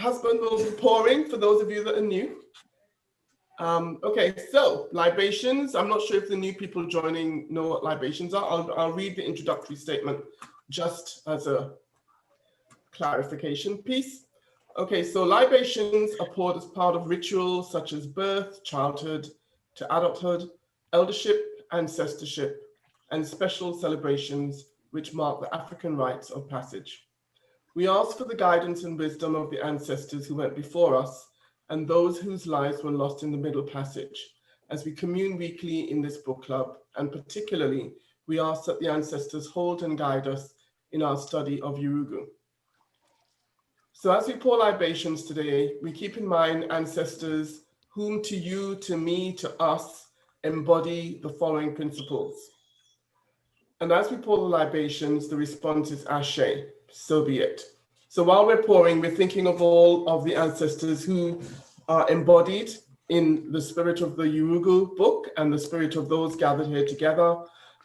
husband will be pouring for those of you that are new. Okay, so libations. I'm not sure if the new people joining know what libations are. I'll read the introductory statement just as a clarification piece. Okay, so libations are poured as part of rituals such as birth, childhood to adulthood, eldership, ancestorship, and special celebrations which mark the African rites of passage. We ask for the guidance and wisdom of the ancestors who went before us and those whose lives were lost in the Middle Passage as we commune weekly in this book club, and particularly we ask that the ancestors hold and guide us in our study of Yurugu. So as we pour libations today, we keep in mind ancestors whom to you, to me, to us embody the following principles. And as we pour the libations, the response is Ashe, so be it. So while we're pouring, we're thinking of all of the ancestors who are embodied in the spirit of the Yurugu book and the spirit of those gathered here together.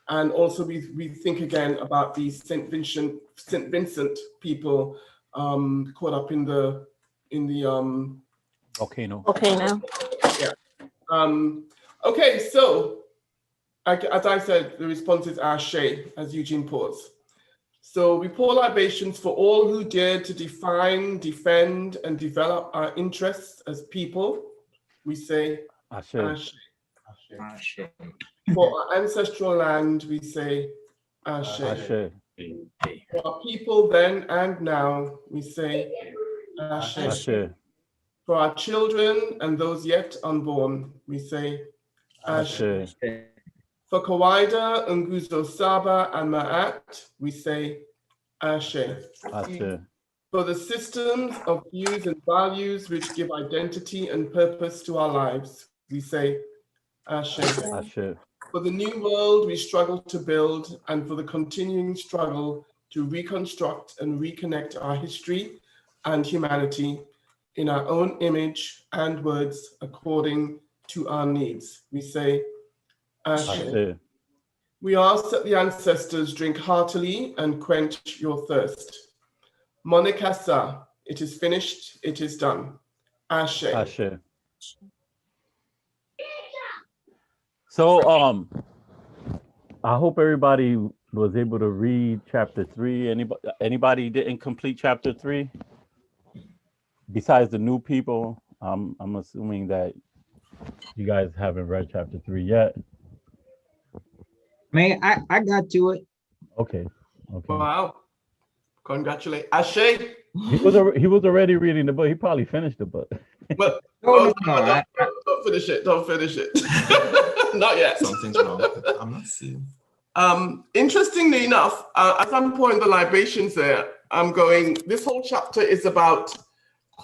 And also we think again about these St. Vincent people caught up in the volcano. Yeah. Okay, so as I said, the response is Ashe, as Eugene pours. So we pour libations for all who dared to define, defend, and develop our interests as people. We say Ashe. Ashe. Ashe. For our ancestral land, we say Ashe. Ashe. For our people then and now, we say Ashe. Ashe. For our children and those yet unborn, we say Ashe. Ashe. For Kawaida, Nguzo Saba, and Ma'at, we say Ashe. Ashe. For the systems of views and values which give identity and purpose to our lives, we say Ashe. Ashe. For the new world we struggle to build, and for the continuing struggle to reconstruct and reconnect our history and humanity in our own image and words according to our needs, we say Ashe. Ashe. We ask that the ancestors drink heartily and quench your thirst. Monekasa, it is finished, it is done. Ashe. Ashe. So I hope everybody was able to read chapter 3. Anybody didn't complete chapter 3? Besides the new people, I'm assuming that you guys haven't read chapter 3 yet. Man, I got to it. Okay. Wow. Congratulations. Ashe. He was already reading the book. He probably finished the book. But No. don't finish it. Don't finish it. Not yet. Something's wrong. I'm not seeing. Interestingly enough, as I'm pouring the libations there, I'm going, this whole chapter is about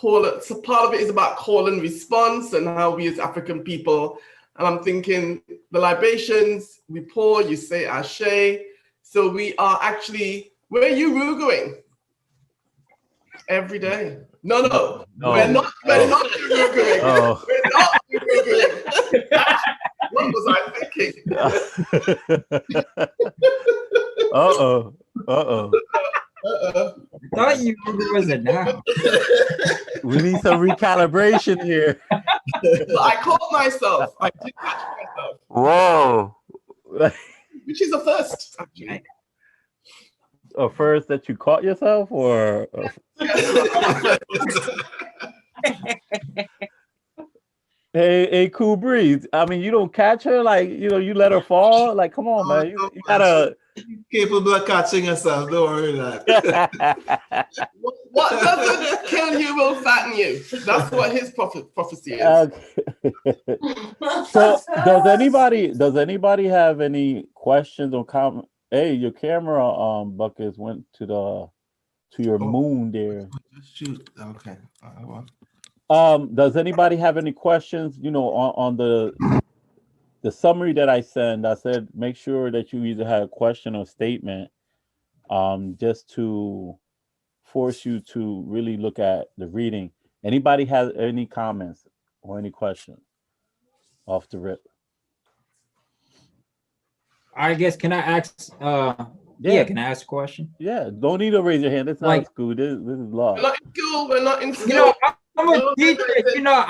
so part of it is about call and response and how we as African people, and I'm thinking the libations, we pour, you say Ashe. So we are actually, we're Yuruguing every day. No. We're not Yuruguing. Oh. We're not Yuruguing. What was I thinking? Uh-oh. Uh-oh. I thought you was it now. We need some recalibration here. So I caught myself. I did catch myself. Whoa. Which is a first, actually. A first that you caught yourself, or hey, Cool Breeze. I mean, you don't catch her, like, you let her fall. Like, come on, man. You gotta. Capable of catching yourself. Don't worry that. What doesn't kill you will fatten you. That's what his prophecy is. Okay. So, does anybody have any questions or comments? Hey, your camera buckets went to your moon there. Shoot. Okay. Does anybody have any questions? On the summary that I sent, I said make sure that you either have a question or statement, just to force you to really look at the reading. Anybody has any comments or any questions off the rip? I guess, can I ask Yeah, can I ask a question? Yeah, don't need to raise your hand. It's not Like, school. This is We're law. not in school. We're not in you school. know, I'm a No, teacher. You know,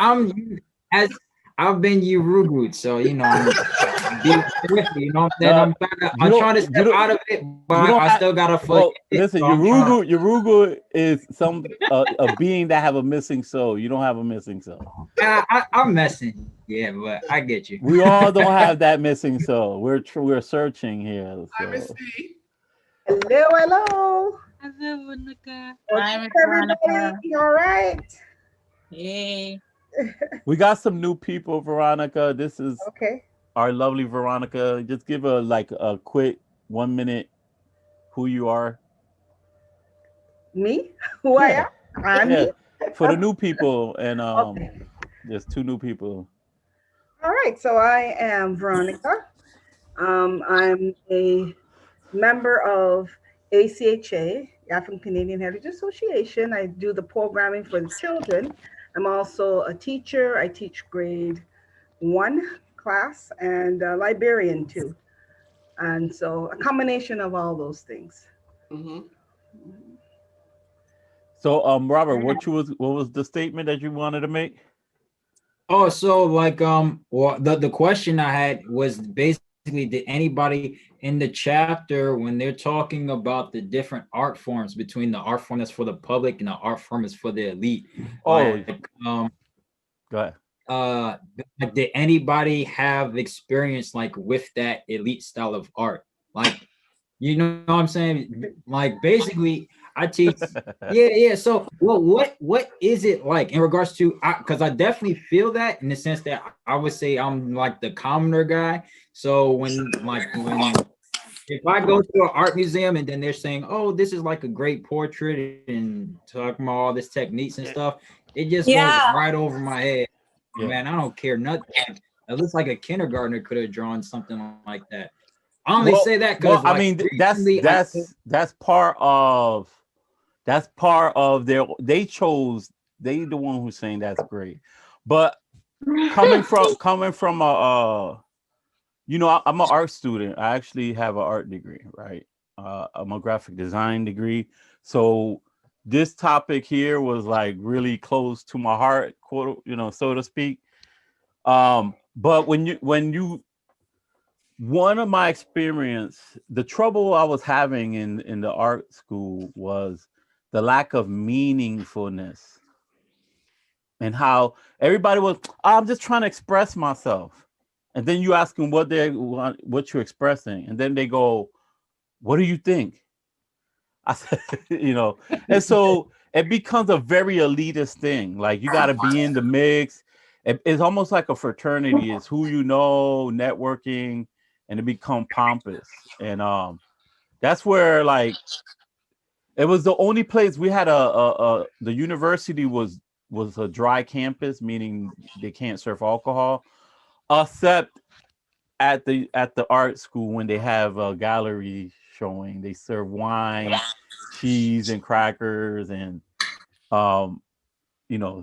as I've been Yurugu, so you know, I'm being with you. You know what I'm saying? No, I'm trying to step out of it, but you don't I have- still got a foot. Well, in it, listen, so I'm trying. Yurugu is some a being that have a missing soul. You don't have a missing soul. I'm messing. Yeah, but I get you. We all don't have that missing soul. We're searching here. Hi, Miss So. D. Hello, hello. Hello, Veronica. What's Hi, up, Miss everybody? Veronica. All right. Hey. We got some new people, Veronica. This is Okay. our lovely Veronica. Just give a quick 1 minute who you are. Me? Who I am? I'm Yeah. me. For the new people, and Okay. there's 2 new people. All right. So I am Veronica. I'm a member of ACHA, African Canadian Heritage Association. I do the programming for the children. I'm also a teacher. I teach grade 1 class and a librarian too. And so a combination of all those things. Mm-hmm. So Robert, what was the statement that you wanted to make? Oh, so like well, the question I had was basically, did anybody in the chapter, when they're talking about the different art forms, between the art form that's for the public and the art form is for the elite, Oh, like, go ahead. like, did anybody have experience like with that elite style of art? Like, you know what I'm saying? Like, basically, I teach. Yeah. So, well, what is it like in regards to? Because I definitely feel that, in the sense that I would say I'm like the commoner guy. So when if I go to an art museum and then they're saying, "Oh, this is like a great portrait," and talking about all this techniques and stuff, it just goes right over my head. Yeah. Man, I don't care nothing. It looks like a kindergartner could have drawn something like that. I only say that because, I mean, that's part of their. They chose. They the one who's saying that's great, but coming from a you know, I'm an art student. I actually have an art degree, right? I'm a graphic design degree. So this topic here was like really close to my heart, quote, so to speak. But when you one of my experience, the trouble I was having in the art school was the lack of meaningfulness, and how everybody was, I'm just trying to express myself. And then you ask them what you're expressing. And then they go, what do you think? I said, and so it becomes a very elitist thing. Like, you got to be in the mix. It's almost like a fraternity. It's who you know, networking, and it become pompous. And that's where, like, it was the only place we had the university was a dry campus, meaning they can't serve alcohol, except at the art school. When they have a gallery showing, they serve wine, cheese, and crackers, and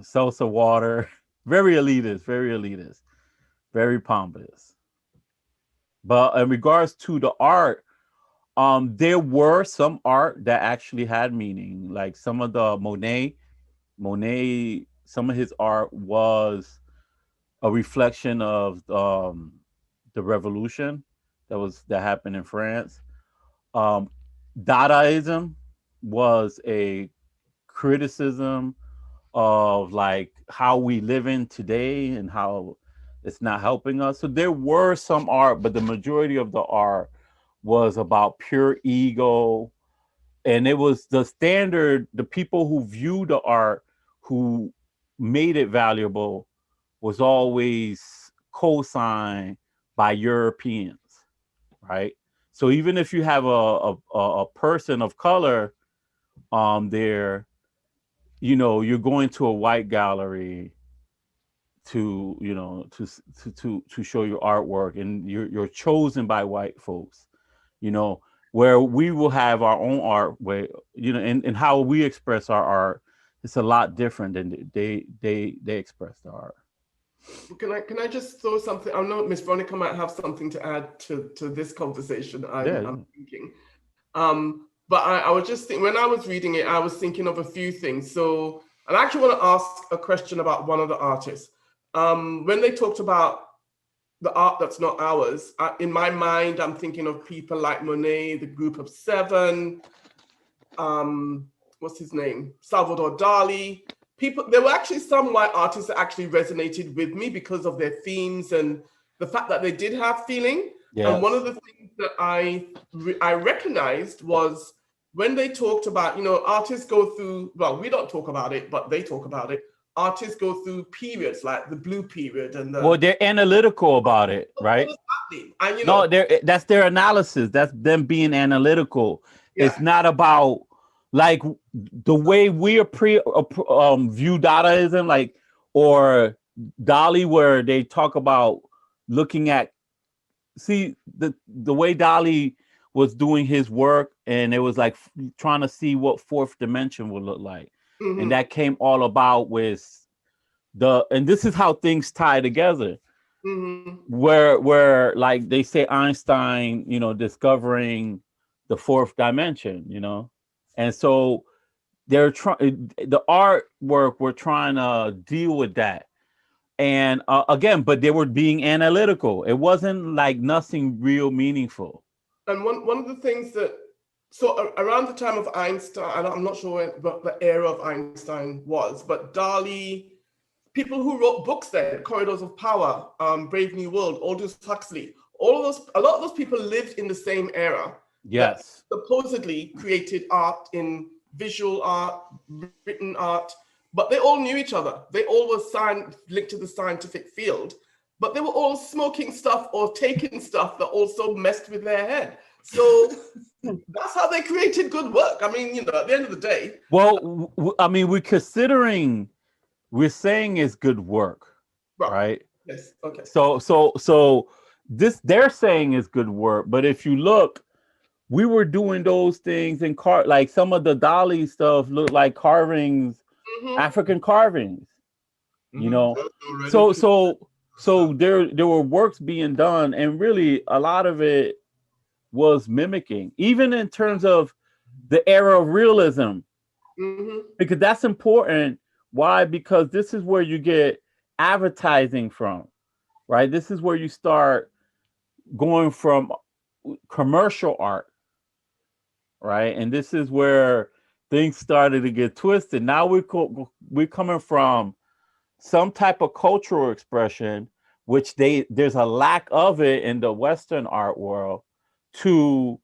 seltzer water. Very elitist, very pompous. But in regards to the art, there were some art that actually had meaning, like some of the Monet, some of his art was a reflection of the revolution that happened in France. Dadaism was a criticism of like how we live in today and how it's not helping us. So there were some art, but the majority of the art was about pure ego. And it was the standard, the people who viewed the art, who made it valuable, was always co-signed by Europeans, right? So even if you have a person of color there, you're going to a white gallery to show your artwork, and you're chosen by white folks, where we will have our own art, where and how we express our art, it's a lot different than they express the art. Can I just throw something? I know Miss Veronica might have something to add to this conversation. I'm thinking. But I was just thinking, when I was reading it, I was thinking of a few things. So I actually want to ask a question about one of the artists. When they talked about the art that's not ours, in my mind, I'm thinking of people like Monet, the Group of Seven, what's his name? Salvador Dali. People, there were actually some white artists that actually resonated with me because of their themes and the fact that they did have feeling. Yes. And one of the things that I recognized was when they talked about, artists go through, well, we don't talk about it, but they talk about it. Artists go through periods like the blue period and the... Well, they're analytical about it, right? And, No, that's their analysis. That's them being analytical. Yeah. It's not about like the way we view Dadaism, like, or Dali, where they talk about looking at, see the way Dali was doing his work, and it was like trying to see what fourth dimension would look like. Mhm. And that came all about with and this is how things tie together. Mhm. Where like they say Einstein, discovering the fourth dimension, and so they're trying, the artwork we're trying to deal with that. And again, but they were being analytical. It wasn't like nothing real meaningful. And one of the things that, so around the time of Einstein, I'm not sure what the era of Einstein was, but Dali, people who wrote books then, Corridors of Power, Brave New World, Aldous Huxley, a lot of those people lived in the same era. Yes. That supposedly created art in visual art, written art, but they all knew each other. They all were linked to the scientific field, but they were all smoking stuff or taking stuff that also messed with their head. So that's how they created good work. I mean, at the end of the day. Well, I mean, we're saying it's good work, right? Yes. Okay. So this, they're saying is good work, but if you look, we were doing those things in like some of the Dali stuff looked like carvings, Mhm. African carvings, Mhm. So there were works being done, and really a lot of it was mimicking, even in terms of the era of realism, Mhm. because that's important. Why? Because this is where you get advertising from, right? This is where you start going from commercial art, right? And this is where things started to get twisted. Now we're coming from some type of cultural expression, which there's a lack of it in the Western art world, to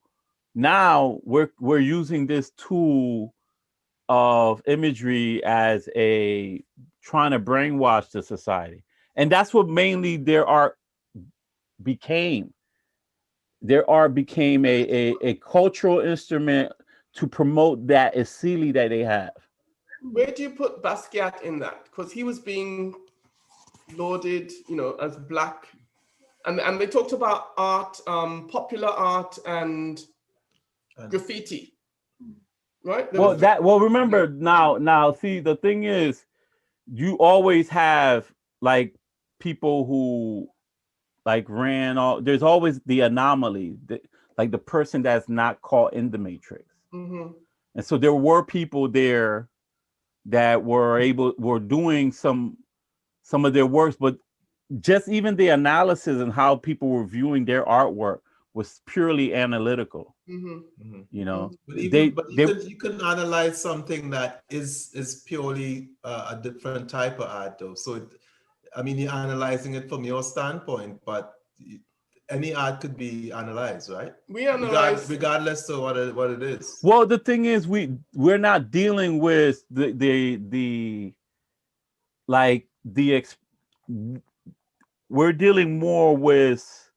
now we're using this tool of imagery as a trying to brainwash the society. And that's what mainly their art became. Their art became a cultural instrument to promote that esili that they have. Where do you put Basquiat in that? Because he was being lauded, as Black. And they talked about art, popular art and graffiti, right? Well, remember now, see, the thing is, you always have like people who like there's always the anomaly, like the person that's not caught in the matrix. Mhm. And so there were people there that were doing some of their works, but just even the analysis and how people were viewing their artwork was purely analytical. Mhm. But you can analyze something that is purely a different type of art, though. So, you're analyzing it from your standpoint, but any art could be analyzed, right? We analyze regardless of what it is. Well, the thing is, we're not dealing with we're dealing more with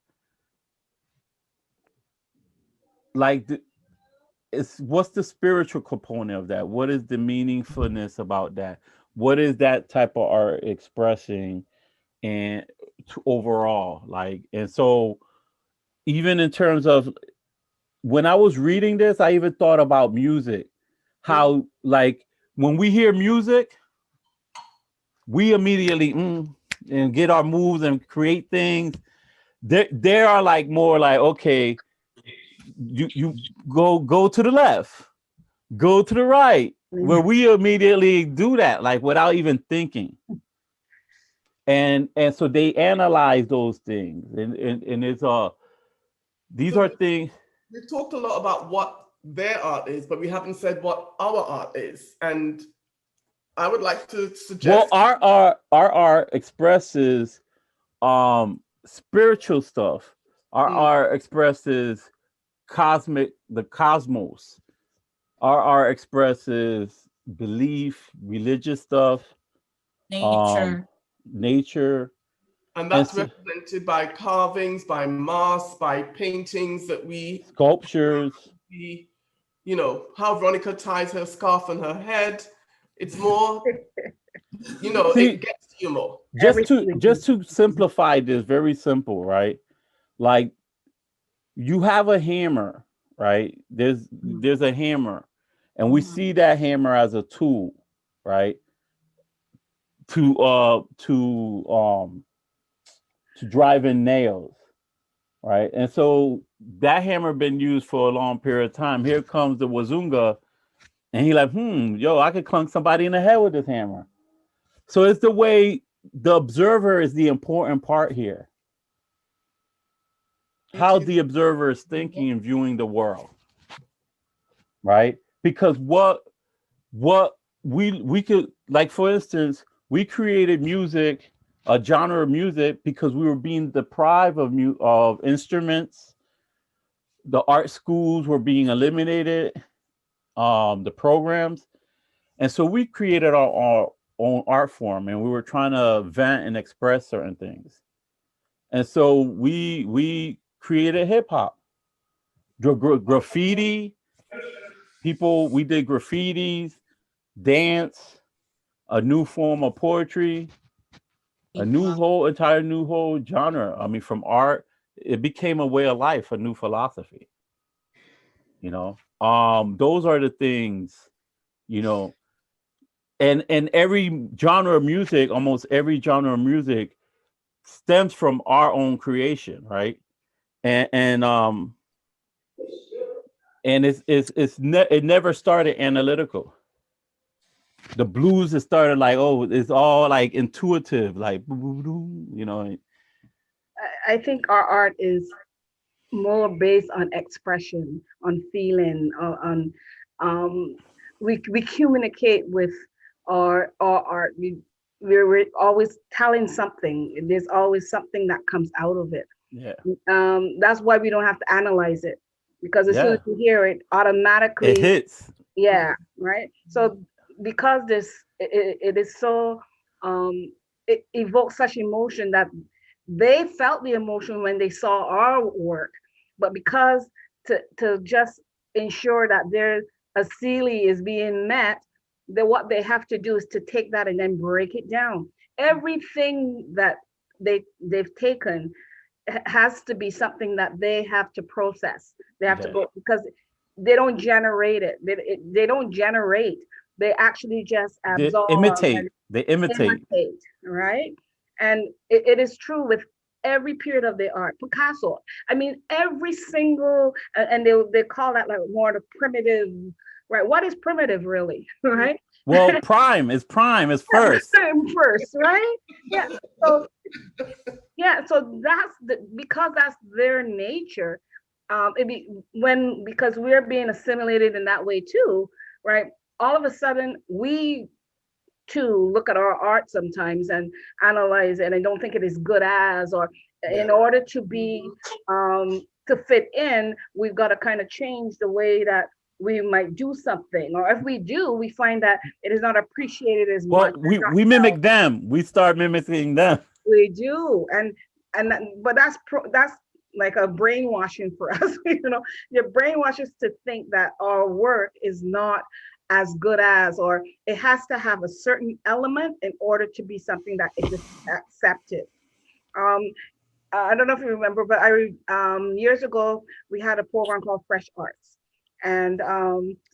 like what's the spiritual component of that? What is the meaningfulness about that? What is that type of art expressing and overall, like? And so even in terms of when I was reading this, I even thought about music, how like when we hear music, we immediately and get our moves and create things. They are like more like, okay, you go to the left, go to the right, where we immediately do that, like without even thinking. And so they analyze those things, and it's these are things. We've talked a lot about what their art is, but we haven't said what our art is. And I would like to suggest. Well, our art expresses spiritual stuff. Our art expresses the cosmos. Our art expresses belief, religious stuff, Nature. nature. And that's represented by carvings, by masks, by paintings that we sculptures. You know, how Veronica ties her scarf on her head. It's more, you know, it gets to you more. Just to simplify this, very simple, right? Like you have a hammer, right? There's a hammer, and we see that hammer as a tool, right? To drive in nails, right? And so that hammer been used for a long period of time. Here comes the Wazunga, and he like, yo, I could clunk somebody in the head with this hammer. So it's the way the observer is the important part here. How the observer is thinking and viewing the world, right? Because what we could, like, for instance, we created music, a genre of music, because we were being deprived of instruments. The art schools were being eliminated, the programs. And so we created our own art form, and we were trying to vent and express certain things. And so we created hip hop, graffiti. We did graffitis, dance, a new form of poetry, a entire new genre. I mean, from art, it became a way of life, a new philosophy. You know, those are the things, you know, and every genre of music, almost every genre of music, stems from our own creation, right? And it never started analytical. The blues, it started like, it's all like intuitive, like, you know. I think our art is more based on expression, on feeling, we communicate with our art. We're always telling something. There's always something that comes out of it. Yeah. That's why we don't have to analyze it, because as soon as you hear it, automatically it hits. Yeah, right. So because it is so it evokes such emotion that they felt the emotion when they saw our work, but because to just ensure that their asili is being met, then what they have to do is to take that and then break it down. Everything that they've taken has to be something that they have to process. They have to go, because they don't generate it. They don't generate. They actually just absorb. They imitate. Right? And it is true with every period of the art. Picasso, I mean, every single, and they call that like more the primitive, right? What is primitive really, right? Well, prime is first. First, right? Yeah. So so because that's their nature. Because we're being assimilated in that way too, right? All of a sudden, we too look at our art sometimes and analyze it and don't think it is good as, or in order to be to fit in, we've got to kind of change the way that we might do something, or if we do, we find that it is not appreciated as much. We mimic them. We start mimicking them. We do, but that's like a brainwashing for us. You know, your brainwash us to think that our work is not as good as, or it has to have a certain element in order to be something that is accepted. I don't know if you remember, but years ago we had a program called Fresh Arts, and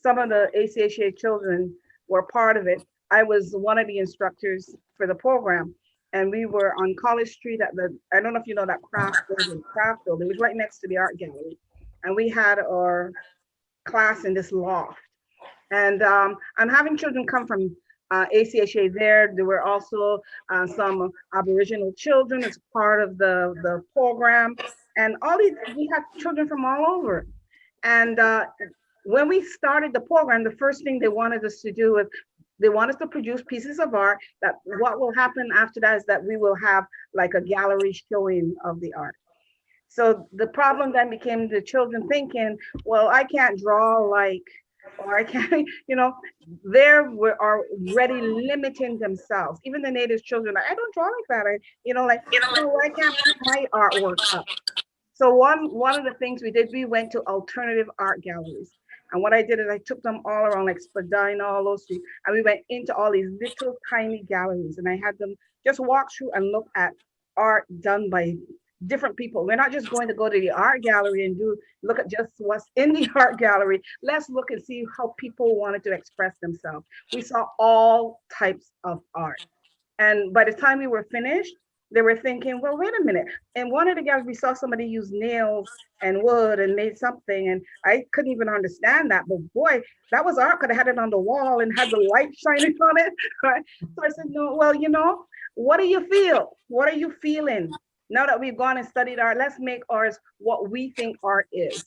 some of the ACHA children were part of it. I was one of the instructors for the program, and we were on College Street at I don't know if you know that craft building. It was right next to the art gallery. and we had our class in this loft. And I'm having children come from ACHA there. There were also some Aboriginal children as part of the program. And we had children from all over. And when we started the program, the first thing they wanted us to do is they want us to produce pieces of art that what will happen after that is that we will have like a gallery showing of the art. So the problem then became the children thinking, well, I can't draw like, or I can't, they were already limiting themselves. Even the native children, I don't draw like that. I can't put my artwork up. So one of the things we did, we went to alternative art galleries. And what I did is I took them all around like Spadina, all those streets, and we went into all these little tiny galleries, and I had them just walk through and look at art done by different people. We're not just going to go to the art gallery and look at just what's in the art gallery. Let's look and see how people wanted to express themselves. We saw all types of art. And by the time we were finished, they were thinking, well, wait a minute. In one of the galleries, we saw somebody use nails and wood and made something. And I couldn't even understand that. But boy, that was art. Could have had it on the wall and had the light shining on it. Right? So I said, no, well, what do you feel? What are you feeling? Now that we've gone and studied art, let's make ours what we think art is.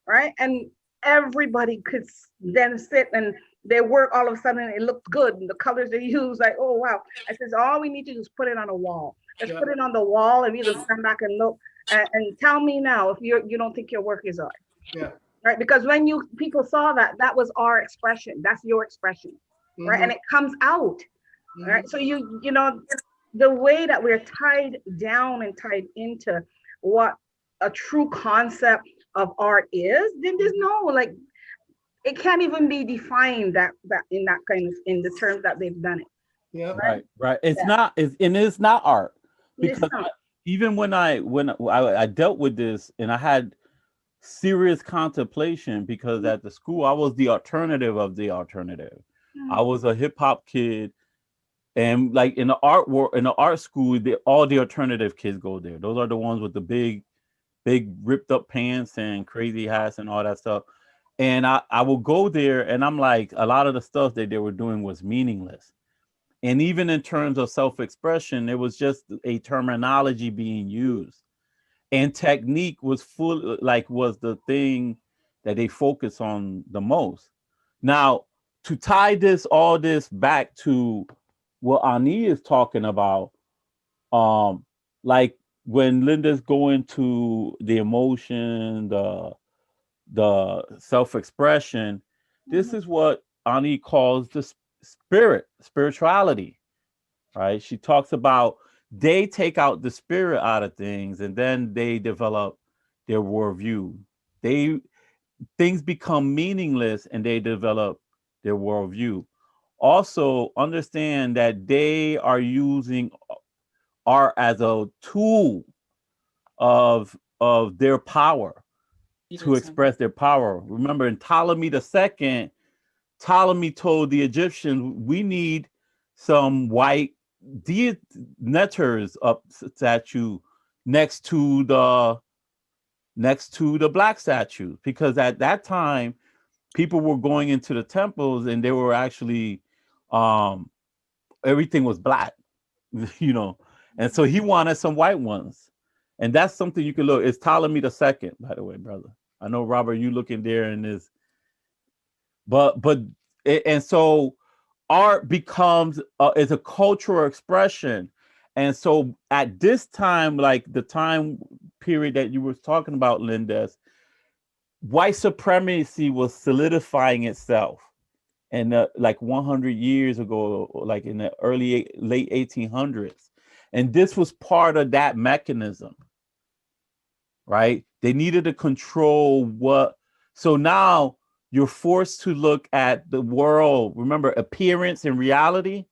Right? And everybody could then sit and their work all of a sudden it looked good. And the colors they use, like, oh, wow. I says, all we need to do is put it on a wall. Let's put it on the wall and we just stand back and look and tell me now if you don't think your work is art. Yeah. Right. Because when people saw that was our expression. That's your expression. Right. Mm-hmm. And it comes out. Mm-hmm. Right. So the way that we're tied down and tied into what a true concept of art is, then there's no it can't even be defined that in that kind of in the terms that they've done it. Yeah. Right. It's not. It's not art. Because not. even when I dealt with this and I had serious contemplation because at the school I was the alternative of the alternative. I was a hip hop kid, and like in the art school, all the alternative kids go there. Those are the ones with the big ripped up pants and crazy hats and all that stuff. And I will go there and I'm like, a lot of the stuff that they were doing was meaningless. And even in terms of self-expression, it was just a terminology being used. And technique was was the thing that they focus on the most. Now, to tie all this back to what Ani is talking about, like when Linda's going to the emotion, the self-expression, this is what Ani calls the spirituality, right? She talks about they take out the spirit out of things and then they develop their worldview. Things become meaningless and they develop their worldview. Also understand that they are using art as a tool of their power to express their power. Remember in Ptolemy II, Ptolemy told the Egyptians, we need some white netters up statue next to the black statue, because at that time people were going into the temples and they were actually everything was black, and so he wanted some white ones. And that's something you can look. It's Ptolemy II, by the way, brother. I know, Robert, you looking there in this, and so art becomes is a cultural expression. And so at this time, like the time period that you were talking about, Linda, white supremacy was solidifying itself. And like 100 years ago, like in the late 1800s. And this was part of that mechanism, right? They needed to control so now you're forced to look at the world. Remember, appearance and reality.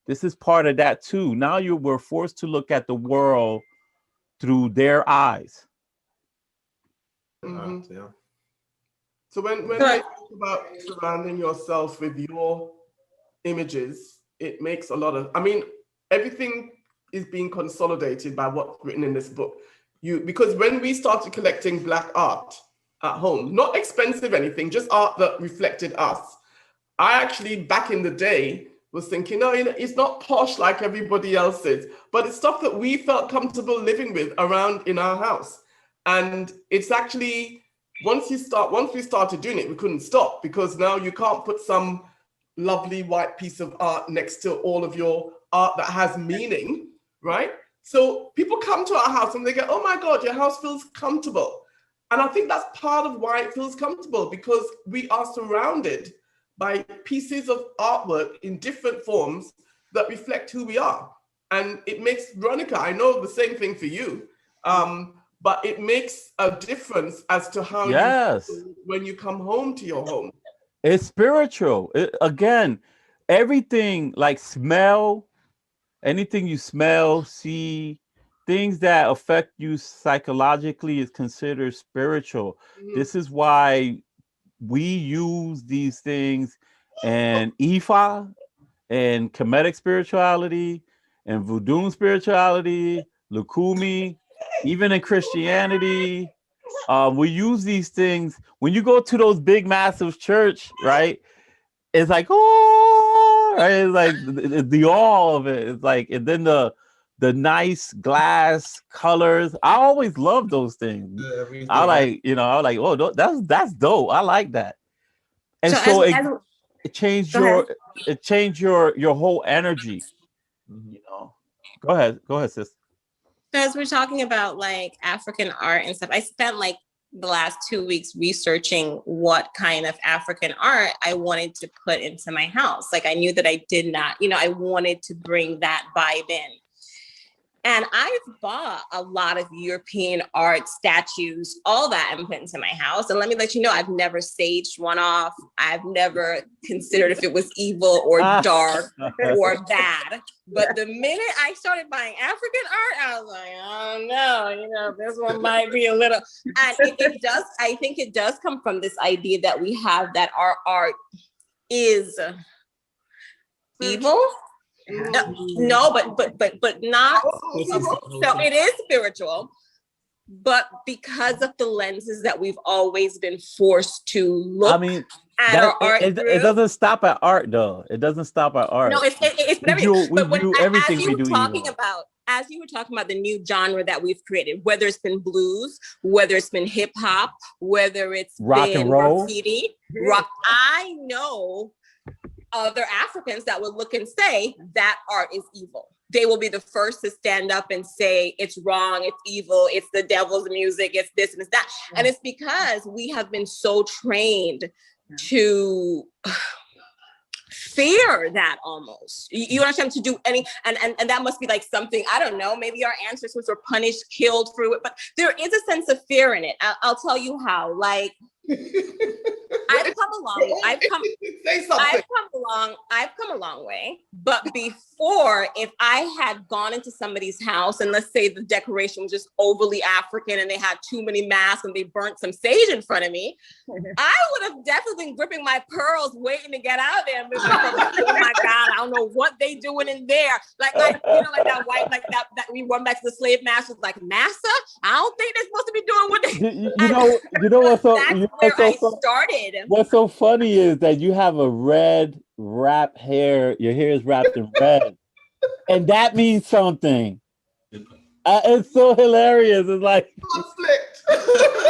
This is part of that too. Now you were forced to look at the world through their eyes. Mm-hmm. Yeah. So when you talk about surrounding yourself with your images, it makes a lot of, everything is being consolidated by what's written in this book. Because when we started collecting Black art, at home. Not expensive anything, just art that reflected us. I actually, back in the day, was thinking, no, it's not posh like everybody else is, but it's stuff that we felt comfortable living with around in our house. And it's actually, once we started doing it, we couldn't stop, because now you can't put some lovely white piece of art next to all of your art that has meaning, right? So people come to our house and they go, oh my God, your house feels comfortable. And I think that's part of why it feels comfortable, because we are surrounded by pieces of artwork in different forms that reflect who we are. And it makes, Veronica, I know the same thing for you, but it makes a difference as to how you feel when you come home to your home. It's spiritual. Again, everything like smell, anything you smell, see, things that affect you psychologically is considered spiritual. This is why we use these things and Ifa and Kemetic spirituality and Voodoo spirituality, Lukumi, even in Christianity. We use these things. When you go to those big, massive church, right? It's like, oh, right? It's like the all of it. It's like, and then the nice glass colors. I always love those things. I like, I like, oh, that's dope. I like that. And so it changed your whole energy. Go ahead, sis. So as we're talking about like African art and stuff, I spent like the last 2 weeks researching what kind of African art I wanted to put into my house. Like I knew that I did not, I wanted to bring that vibe in. And I've bought a lot of European art, statues, all that, and put into my house. And let me let you know, I've never saged one off. I've never considered if it was evil or dark or bad. But the minute I started buying African art, I was like, oh no, this one might be a little, and it does, I think it does come from this idea that we have that our art is evil. No, but not. So it is spiritual, but because of the lenses that we've always been forced to look at our art. It doesn't stop at art, though. It doesn't stop at art. No, it's everything. But when, everything as you were talking about the new genre that we've created, whether it's been blues, whether it's been hip hop, whether it's rock been and roll, graffiti, rock, I know other Africans that will look and say that art is evil. They will be the first to stand up and say it's wrong, it's evil, it's the devil's music, it's this and it's that. And it's because we have been so trained to fear that almost. You understand, to do any, and that must be like something, I don't know, maybe our ancestors were punished, killed through it, but there is a sense of fear in it. I'll tell you how, like, I've come a long way. But before, if I had gone into somebody's house and let's say the decoration was just overly African and they had too many masks and they burnt some sage in front of me, I would have definitely been gripping my pearls, waiting to get out of there. Oh my God, I don't know what they doing in there. Like like that white, like that we went back to the slave masters, like, massa, I don't think they're supposed to be doing what they. You know what's so. That's where I started. What's so funny is that you have a red wrap hair. Your hair is wrapped in red, and that means something. It's so hilarious. It's like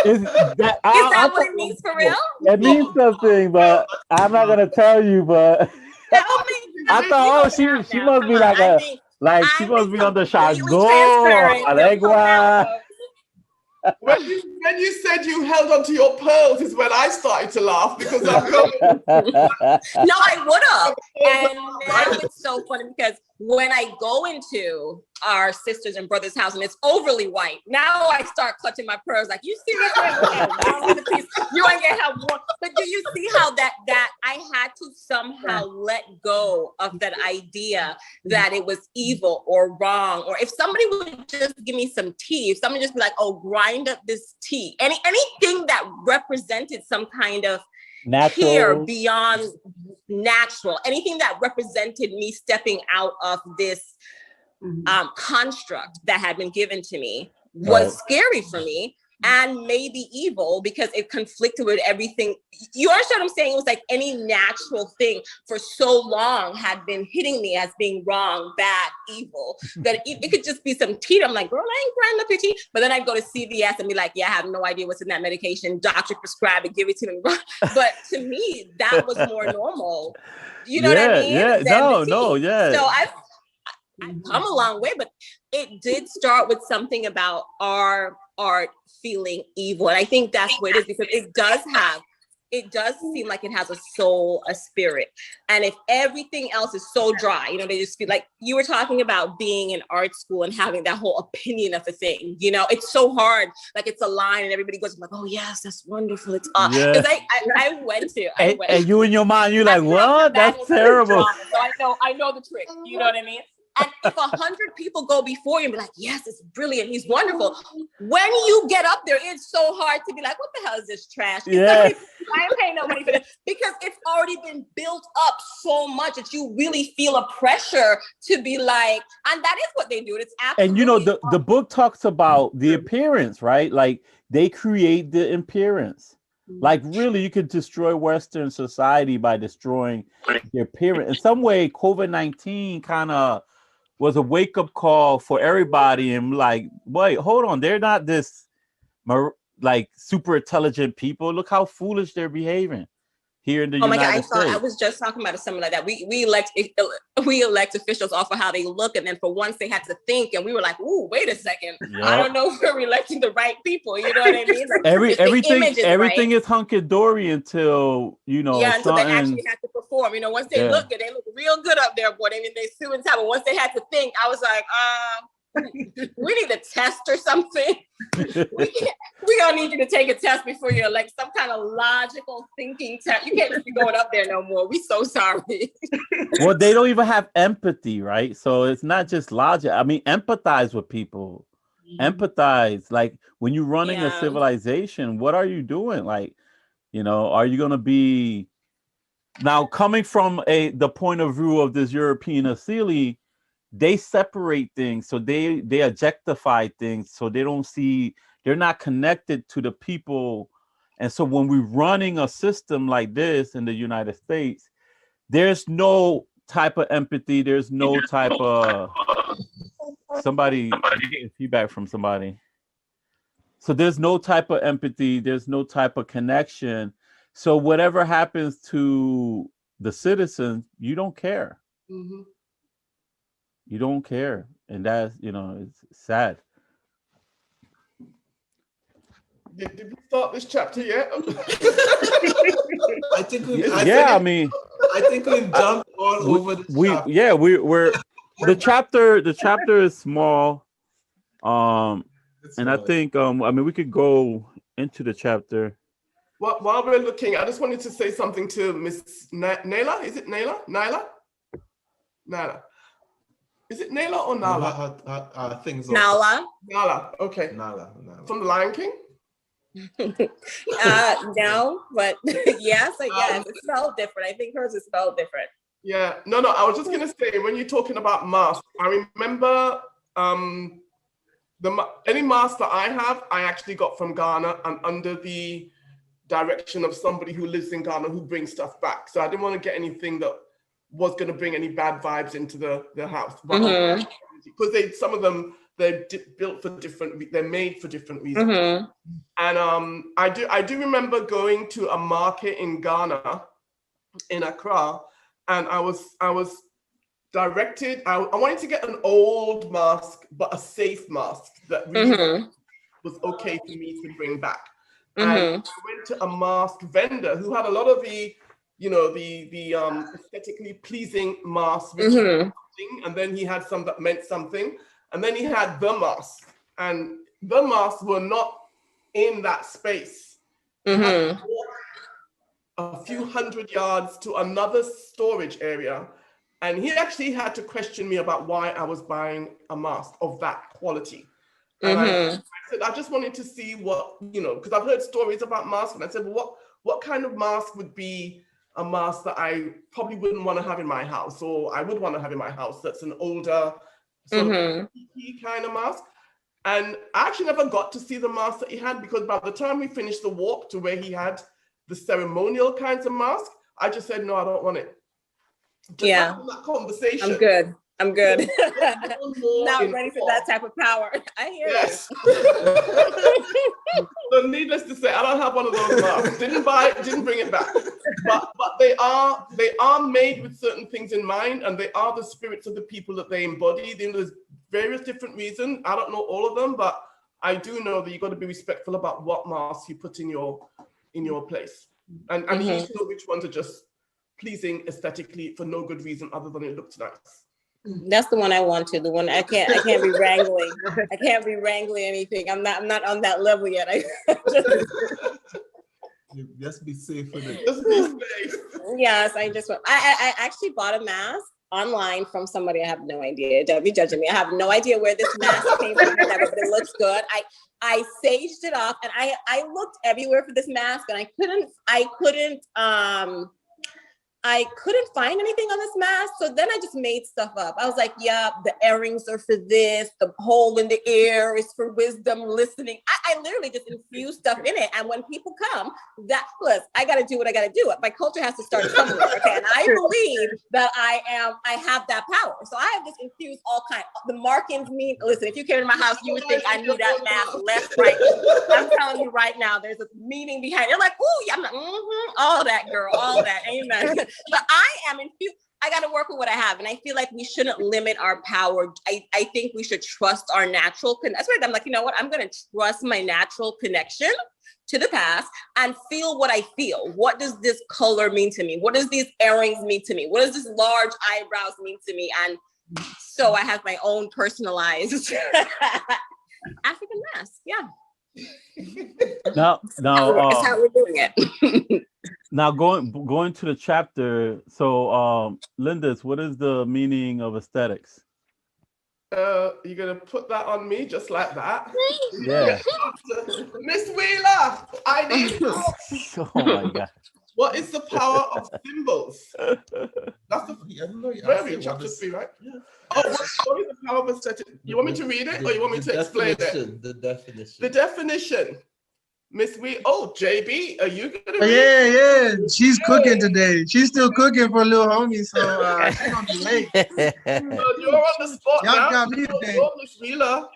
is that what it means for real? It means something, but I'm not gonna tell you. But I thought, she must be like she must be on the Chago, Alegua. When you said you held onto your pearls is when I started to laugh, because I'm going. No, I would have. And now it's so funny because when I go into our sisters and brothers' house and it's overly white, now I start clutching my pearls like, you see this? You ain't gonna have one. But do you see how that I had to somehow let go of that idea that it was evil or wrong, or if somebody would just give me some tea, if somebody just be like, oh, grind up this tea, anything that represented some kind of natural, care beyond natural, anything that represented me stepping out of this construct that had been given to me was scary for me. and maybe evil because it conflicted with everything. You understand what I'm saying? It was like any natural thing for so long had been hitting me as being wrong, bad, evil, that it could just be some tea. I'm like, girl, I ain't grinding up your tea. But then I'd go to CVS and be like, yeah, I have no idea what's in that medication. Doctor prescribe it, give it to me. But to me, that was more normal. You know what I mean? Yeah, no, yeah. So I've come a long way, but it did start with something about our art feeling evil. And I think that's what it is, because it does seem like it has a soul, a spirit. And if everything else is so dry, you know, they just feel like you were talking about being in art school and having that whole opinion of a thing, you know, it's so hard. Like it's a line and everybody goes like, oh yes, that's wonderful. It's because I went and you in your mind, you're like, what? That's terrible. So I know the trick. You know what I mean? And if 100 people go before you and be like, yes, it's brilliant, he's wonderful. When you get up there, it's so hard to be like, what the hell is this trash? Yeah. I ain't paying no money for this, because it's already been built up so much that you really feel a pressure to be like, and that is what they do. It's absolutely. And you know, the book talks about the appearance, right? Like they create the appearance. Like really, you could destroy Western society by destroying the appearance. In some way, COVID-19 kind of was a wake-up call for everybody, and like, wait, hold on, they're not this like super intelligent people. Look how foolish they're behaving here in the United States. I was just talking about something like that. We elect officials off of how they look, and then for once they had to think, and we were like, ooh, wait a second, Yep. I don't know if we're electing the right people. You know what I mean? Like, everything is hunky-dory until, you know, until they actually had to perform. You know, once they look good, they look real good up there, boy. They mean they suit and tie, but once they had to think, I was like, we need a test or something. We don't need you to take a test before you're like some kind of logical thinking test. You can't just be going up there no more. We so sorry. Well, they don't even have empathy, right? So it's not just logic. I mean, empathize with people. Empathize. Like when you're running a civilization, what are you doing? Like, you know, are you gonna be now coming from the point of view of this European Asili? They separate things, so they objectify things, so they're not connected to the people. And so when we're running a system like this in the United States, there's no type of empathy, there's no type of somebody getting feedback from somebody. So there's no type of empathy, there's no type of connection. So whatever happens to the citizens, you don't care. Mm-hmm. You don't care, and that's, you know, it's sad. Did we start this chapter yet? I think I mean, I think we've jumped all over the chapter. Yeah, we're the chapter is small, and I think I mean we could go into the chapter. Well, while we're looking, I just wanted to say something to Miss Naila. Is it Naila? Naila. Is it Naila or Nala? Things Nala. Nala. Okay. Nala. From The Lion King? No, but yes, I guess it's spelled different. I think hers is spelled different. Yeah. No. I was just gonna say, when you're talking about masks, I remember any mask that I have, I actually got from Ghana and under the direction of somebody who lives in Ghana who brings stuff back. So I didn't want to get anything that was going to bring any bad vibes into the house. Because some of them, they're built for different, they're made for different reasons. And I do remember going to a market in Ghana, in Accra, and I was directed, I wanted to get an old mask, but a safe mask that really was okay for me to bring back. And I went to a mask vendor who had a lot of the aesthetically pleasing masks, and then he had some that meant something, and then he had the mask, and the masks were not in that space. A few hundred yards to another storage area, and he actually had to question me about why I was buying a mask of that quality. And I said, I just wanted to see what, because I've heard stories about masks, and I said, well, what kind of mask would be a mask that I probably wouldn't want to have in my house, or I would want to have in my house, that's an older sort of kind of mask. And I actually never got to see the mask that he had, because by the time we finished the walk to where he had the ceremonial kinds of mask, I just said, no, I don't want it. Just Yeah. having that conversation. I'm good. I'm good. More Not ready for that type of power. I hear Yes. So needless to say, I don't have one of those masks. Didn't buy it, didn't bring it back. But they are made with certain things in mind, and they are the spirits of the people that they embody. There's various different reasons. I don't know all of them, but I do know that you got to be respectful about what masks you put in your place. And you need to know which ones are just pleasing aesthetically for no good reason other than it looks nice. That's the one I want to. The one I can't be wrangling. I can't be wrangling anything. I'm not on that level yet. Just be safe with it. Just be safe. Yes, I actually bought a mask online from somebody. I have no idea. Don't be judging me. I have no idea where this mask came from, whatever, but it looks good. I saged it off, and I looked everywhere for this mask, and I couldn't find anything on this mask. So then I just made stuff up. I was like, yeah, the earrings are for this. The hole in the ear is for wisdom, listening. I literally just infused stuff in it. And when people come, I got to do what I got to do. My culture has to start somewhere. Okay. And I believe that I have that power. So I have just infused all kinds. The markings mean, listen, if you came to my house, you would think I knew that mask left, right. I'm telling you right now, there's a meaning behind it. You're like, ooh, yeah, I'm like, all that, girl, all that. Amen. But I am infused. I got to work with what I have. And I feel like we shouldn't limit our power. I think we should trust our natural. That's why I'm like, you know what? I'm going to trust my natural connection to the past and feel what I feel. What does this color mean to me? What does these earrings mean to me? What does this large eyebrows mean to me? And so I have my own personalized African mask. Yeah. Now, that's how we're doing it. Now going to the chapter. So, Lindis, what is the meaning of aesthetics? You're gonna put that on me just like that? Yeah. Miss Wheeler, I need help. Oh my God. What is the power of symbols? That's the chapter 3, right? Yeah. Oh, what is the power of aesthetic? You want me to read it, or you want me to explain it? The definition. The definition. Miss Wee. Oh, JB, are you gonna read? Yeah. She's cooking today. She's still cooking for little homie, so she's gonna be late. You're on the spot Y'all now. got me today. Oh, Miss Wheeler.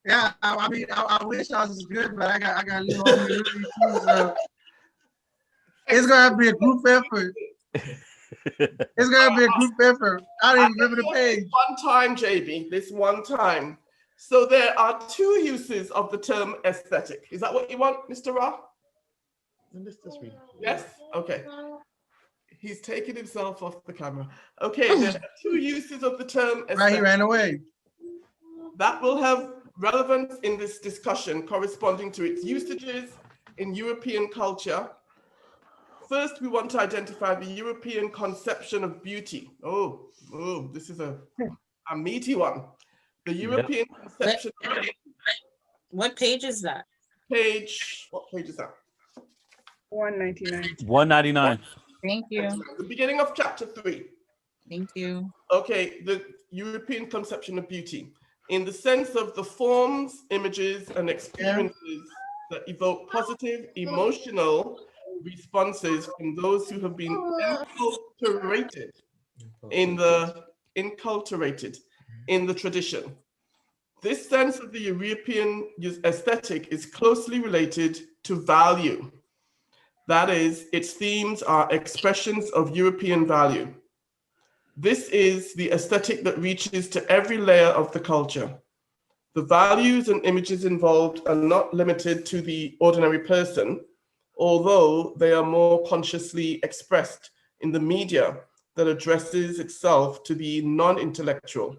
Yeah, I mean, I wish I was good, but I got a little homie with me too, so it's gonna have to be a group effort. It's gonna be a group effort. I don't even remember the page. One time, JB. This one time. So there are two uses of the term aesthetic. Is that what you want, Mr. Ra? Yes? Okay. He's taking himself off the camera. Okay, there are two uses of the term aesthetic. Right, he ran away. That will have relevance in this discussion corresponding to its usages in European culture. First, we want to identify the European conception of beauty. Oh, this is a meaty one. The European conception. What page is that? What page is that? 199. 199. Thank you. The beginning of chapter 3. Thank you. Okay, the European conception of beauty. In the sense of the forms, images, and experiences that evoke positive emotional responses from those who have been inculturated in the tradition. This sense of the European aesthetic is closely related to value. That is, its themes are expressions of European value. This is the aesthetic that reaches to every layer of the culture. The values and images involved are not limited to the ordinary person, although they are more consciously expressed in the media that addresses itself to the non-intellectual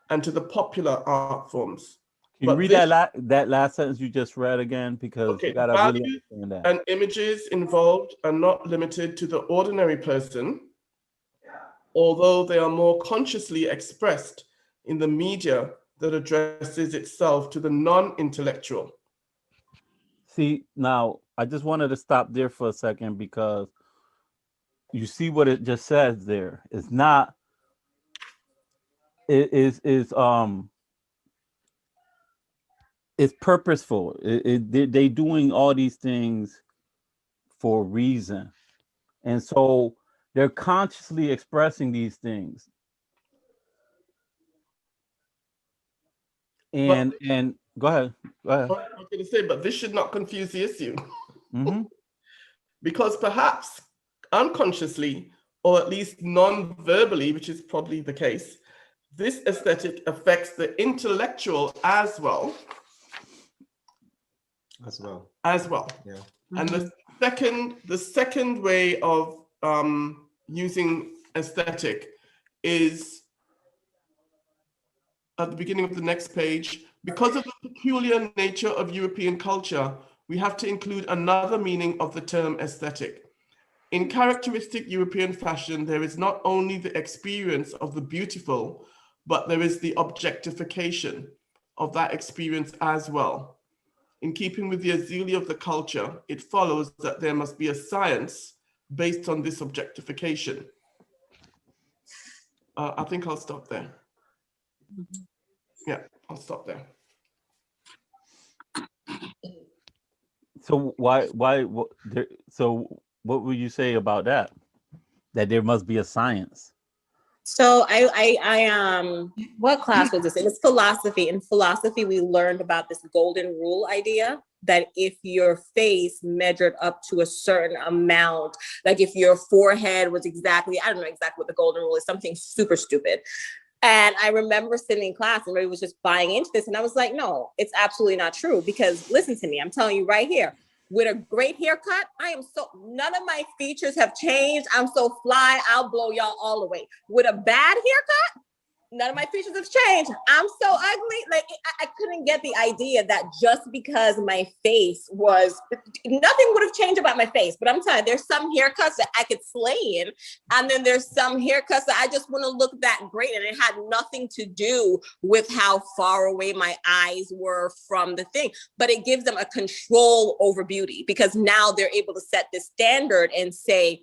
and to the popular art forms. Can you read that last sentence you just read again? Because you gotta really understand that. And images involved are not limited to the ordinary person, although they are more consciously expressed in the media that addresses itself to the non-intellectual. See, now I just wanted to stop there for a second because you see what it just says there. It's not. It is it's purposeful. They doing all these things for a reason, and so they're consciously expressing these things. And go ahead. I was going to say, but this should not confuse the issue. Mm-hmm. Because perhaps unconsciously, or at least non-verbally, which is probably the case, this aesthetic affects the intellectual as well. Yeah. And the second way of using aesthetic is at the beginning of the next page. Because of the peculiar nature of European culture, we have to include another meaning of the term aesthetic. In characteristic European fashion, there is not only the experience of the beautiful, but there is the objectification of that experience as well. In keeping with the azuli of the culture, it follows that there must be a science based on this objectification. I think I'll stop there. Yeah, I'll stop there. So so what would you say about that? That there must be a science. So I what class was this? It was philosophy. In philosophy, we learned about this golden rule idea that if your face measured up to a certain amount, like if your forehead was exactly, I don't know exactly what the golden rule is, something super stupid. And I remember sitting in class and everybody was just buying into this. And I was like, no, it's absolutely not true. Because listen to me, I'm telling you right here, with a great haircut, none of my features have changed. I'm so fly, I'll blow y'all all away. With a bad haircut, none of my features have changed. I'm so ugly. Like I couldn't get the idea that just because my face was, nothing would have changed about my face. But I'm telling you, there's some haircuts that I could slay in. And then there's some haircuts that I just want to look that great. And it had nothing to do with how far away my eyes were from the thing. But it gives them a control over beauty because now they're able to set this standard and say,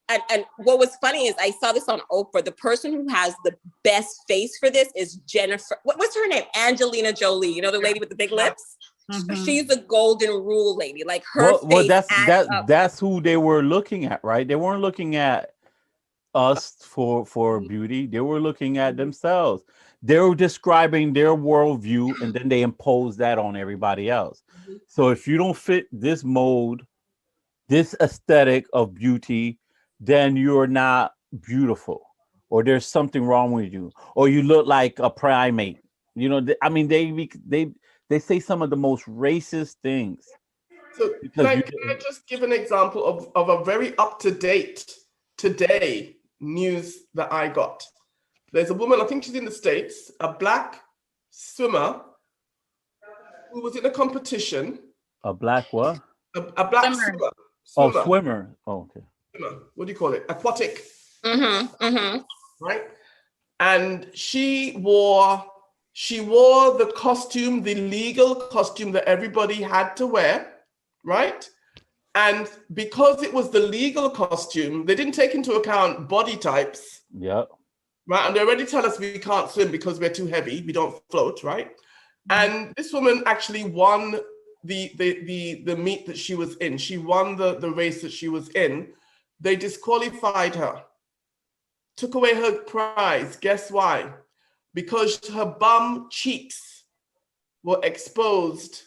and what was funny is I saw this on Oprah. The person who has the best face for this is Jennifer. What's her name? Angelina Jolie. You know, the lady with the big lips. Mm-hmm. She's the golden rule lady. Like her face. That's who they were looking at, right? They weren't looking at us for beauty. They were looking at themselves. They were describing their worldview, and then they imposed that on everybody else. So if you don't fit this mold, this aesthetic of beauty, then you're not beautiful, or there's something wrong with you, or you look like a primate. You know, I mean, they say some of the most racist things. So can I just give an example of a very up-to-date today news that I got? There's a woman, I think she's in the States, a black swimmer who was in a competition. A black what? A black swimmer. Oh, swimmer. Oh, okay. What do you call it? Aquatic. Right? And she wore the costume, the legal costume that everybody had to wear, right? And because it was the legal costume, they didn't take into account body types. Yeah. Right? And they already tell us we can't swim because we're too heavy. We don't float, right? And this woman actually won the meet that she was in. She won the race that she was in. They disqualified her, took away her prize. Guess why? Because her bum cheeks were exposed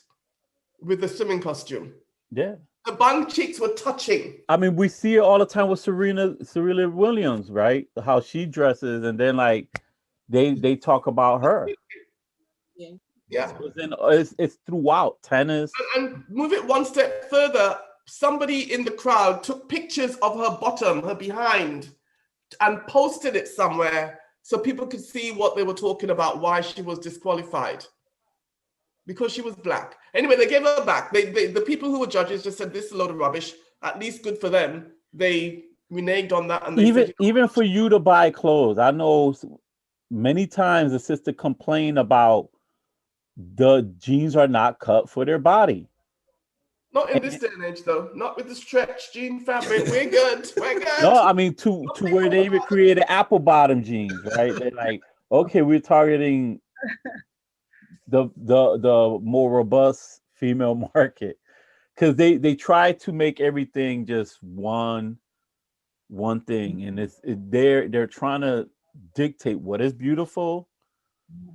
with the swimming costume. Yeah. The bum cheeks were touching. I mean, we see it all the time with Serena Williams, right? How she dresses, and then like they talk about her. Yeah. It's throughout tennis. And move it one step further. Somebody in the crowd took pictures of her bottom, her behind, and posted it somewhere so people could see what they were talking about, why she was disqualified. Because she was black. Anyway, they gave her back. The people who were judges just said, this is a load of rubbish. At least good for them. They reneged on that. And even for you to buy clothes, I know many times the sister complained about the jeans are not cut for their body. Not in this day and age, though. Not with the stretch jean fabric. We're good. We're good. No, I mean to where they even created apple bottom jeans, right? They're like, okay, we're targeting the more robust female market, because they try to make everything just one thing, and they're trying to dictate what is beautiful,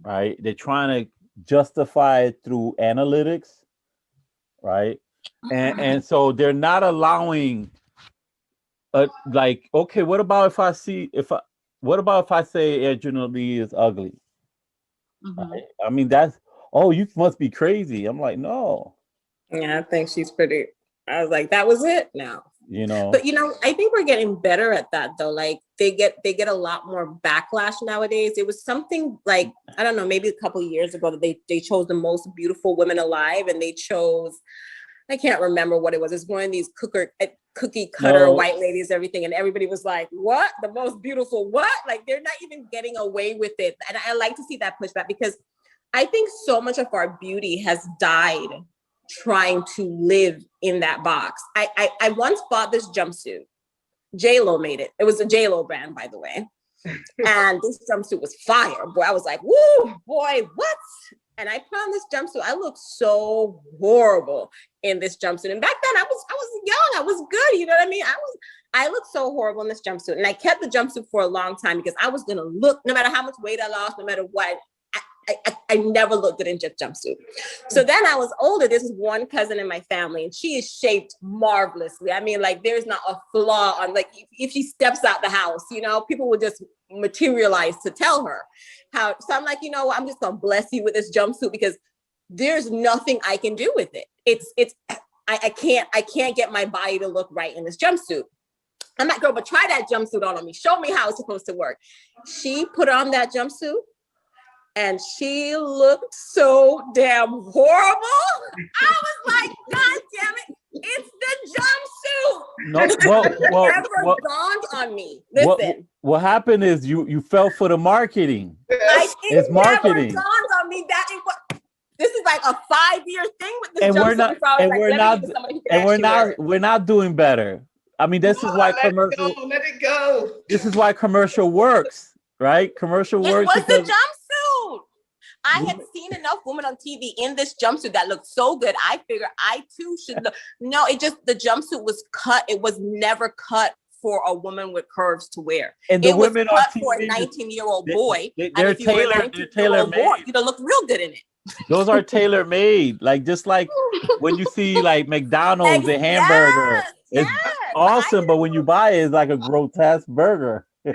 right? They're trying to justify it through analytics, right? And so they're not allowing like, okay, what about if I say Angelina Lee is ugly? Right? I mean, that's, oh, you must be crazy. I'm like, no. Yeah, I think she's pretty. I was like, that was it now. But I think we're getting better at that though. Like they get a lot more backlash nowadays. It was something like, I don't know, maybe a couple of years ago that they chose the most beautiful women alive, and they chose, I can't remember what it was. It's one of these cookie cutter white ladies, everything. And everybody was like, what? The most beautiful what? Like they're not even getting away with it. And I like to see that pushback, because I think so much of our beauty has died trying to live in that box. I once bought this jumpsuit. J-Lo made it. It was a J-Lo brand, by the way. And this jumpsuit was fire. Boy, I was like, woo, boy, what? And I put on this jumpsuit. I looked so horrible in this jumpsuit. And back then I was young. I was good. You know what I mean? I looked so horrible in this jumpsuit. And I kept the jumpsuit for a long time because I was going to look, no matter how much weight I lost, no matter what, I never looked good in just jumpsuit. So then I was older. This is one cousin in my family, and she is shaped marvelously. I mean, like there's not a flaw on, like if she steps out the house, people will just materialize to tell her how. So I'm like, I'm just gonna bless you with this jumpsuit because there's nothing I can do with it. I can't get my body to look right in this jumpsuit. I'm like, girl, but try that jumpsuit on me. Show me how it's supposed to work. She put on that jumpsuit, and she looked so damn horrible. I was like, God damn it, it's the jumpsuit. No, never dawned on me. Listen. What happened is you fell for the marketing. It's marketing. Never dawned on me that this is like a 5-year thing with this jumpsuit. We're not doing better. I mean, this is why commercial. Let it go. This is why commercial works, right? Commercial works. It was the jumpsuit. I had seen enough women on TV in this jumpsuit that looked so good. I figured I too should look. No, the jumpsuit was cut. It was never cut for a woman with curves to wear. And the women was cut on TV, for a 19-year-old boy. They're tailor-made. You'd look real good in it. Those are tailor-made. Like just like when you see like McDonald's, the hamburger. It's awesome, but when you buy it, it's like a grotesque burger. Let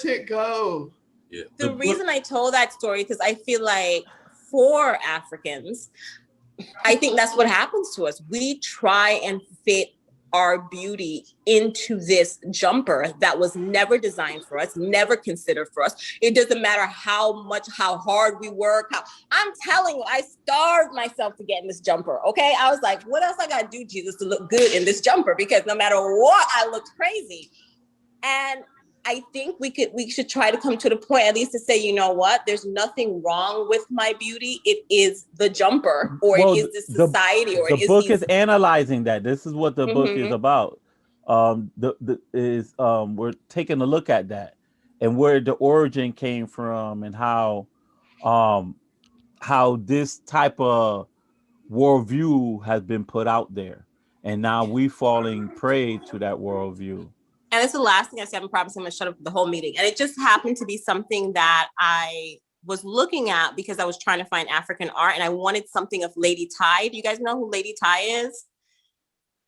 it go. Yeah. The reason I told that story, because I feel like for Africans, I think that's what happens to us. We try and fit our beauty into this jumper that was never designed for us, never considered for us. It doesn't matter how hard we work. I'm telling you, I starved myself to get in this jumper. Okay. I was like, what else I got to do, Jesus, to look good in this jumper? Because no matter what, I looked crazy. And I think we should try to come to the point, at least to say, you know what, there's nothing wrong with my beauty. It is the jumper, or it is this society, or the book is analyzing that. This is what the book is about. We're taking a look at that and where the origin came from, and how this type of worldview has been put out there, and now we falling prey to that worldview. And it's the last thing I say. I'm promising I'm going to shut up the whole meeting. And it just happened to be something that I was looking at because I was trying to find African art, and I wanted something of Lady Ty. Do you guys know who Lady Ty is?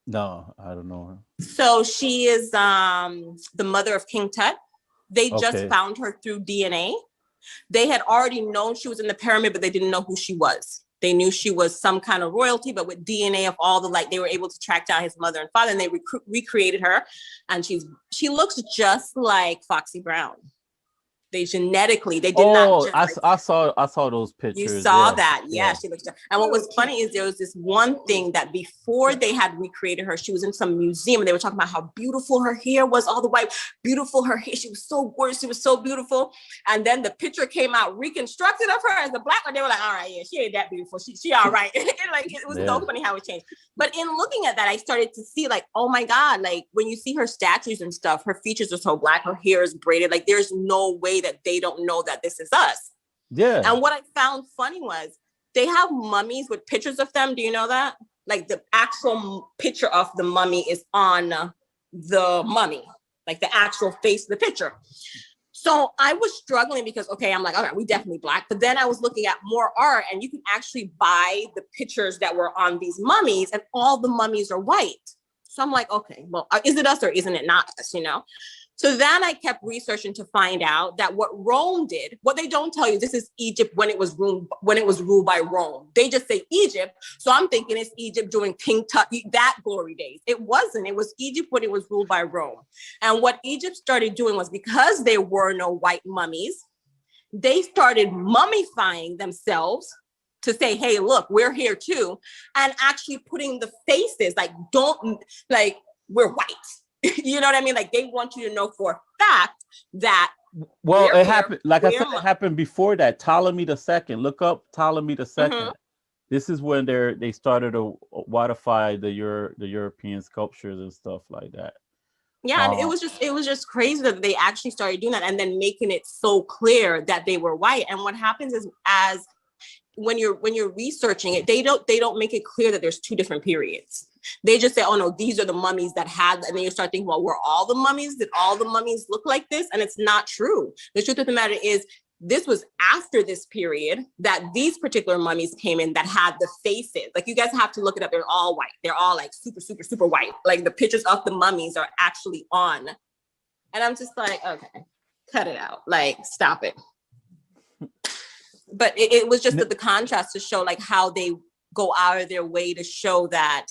No, I don't know her. So she is the mother of King Tut. They just found her through DNA. They had already known she was in the pyramid, but they didn't know who she was. They knew she was some kind of royalty, but with DNA of all the, they were able to track down his mother and father, and they recreated her. And she looks just like Foxy Brown. They genetically, they did not. I saw those pictures. You saw that. Yeah, she looks. And what was funny is there was this one thing that before they had recreated her, she was in some museum and they were talking about how beautiful her hair was, all the white, beautiful her hair. She was so gorgeous. She was so beautiful. And then the picture came out reconstructed of her as a black one. They were like, all right, yeah, she ain't that beautiful. She all right. It was so funny how it changed. But in looking at that, I started to see oh my God, when you see her statues and stuff, her features are so black, her hair is braided. There's no way that they don't know that this is us. Yeah. And what I found funny was they have mummies with pictures of them. Do you know that? Like the actual picture of the mummy is on the mummy, like the actual face of the picture. So I was struggling because, okay, I'm like, all right, we definitely Black. But then I was looking at more art and you can actually buy the pictures that were on these mummies and all the mummies are white. So I'm like, okay, well, is it us or isn't it not us, you know? So then I kept researching to find out that what Rome did, what they don't tell you, this is Egypt when it was ruled by Rome. They just say Egypt. So I'm thinking it's Egypt during King Tut, that glory days. It wasn't. It was Egypt when it was ruled by Rome. And what Egypt started doing was, because there were no white mummies, they started mummifying themselves to say, hey, look, we're here too. And actually putting the faces, like we're white. You know what I mean? Like they want you to know for a fact that. Well, it happened, like I said, it happened before that. Ptolemy II. Look up Ptolemy II. Mm-hmm. This is when they started to whiteify the European sculptures and stuff like that. Yeah, and it was just crazy that they actually started doing that and then making it so clear that they were white. And what happens is, when you're researching it, they don't make it clear that there's two different periods. They just say, oh no, these are the mummies that had, and then you start thinking, well, were all the mummies, did all the mummies look like this? And it's not true. The truth of the matter is, this was after this period that these particular mummies came in that had the faces. Like you guys have to look it up. They're all white. They're all like super, super, super white. Like the pictures of the mummies are actually on. And I'm just like, okay, cut it out. Like, stop it. But it was just the contrast to show like how they go out of their way to show that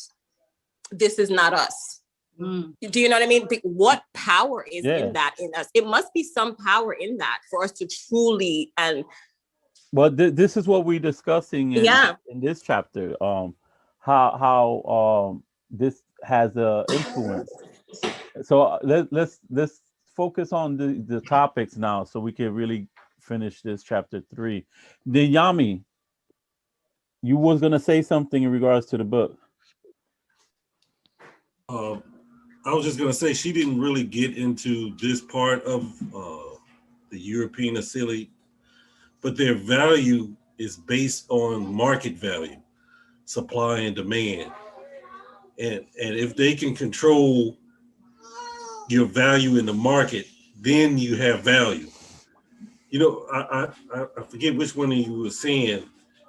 this is not us. Do you know what I mean? What power is in that in us? It must be some power in that for us to truly well, this is what we're discussing in this chapter. How this has a influence. So let's focus on the topics now, so we can really finish this chapter 3. Then Yami, you was gonna say something in regards to the book. I was just gonna say she didn't really get into this part of the European Asili, but their value is based on market value, supply and demand, and if they can control your value in the market, then you have value. You know, I forget which one of you was saying,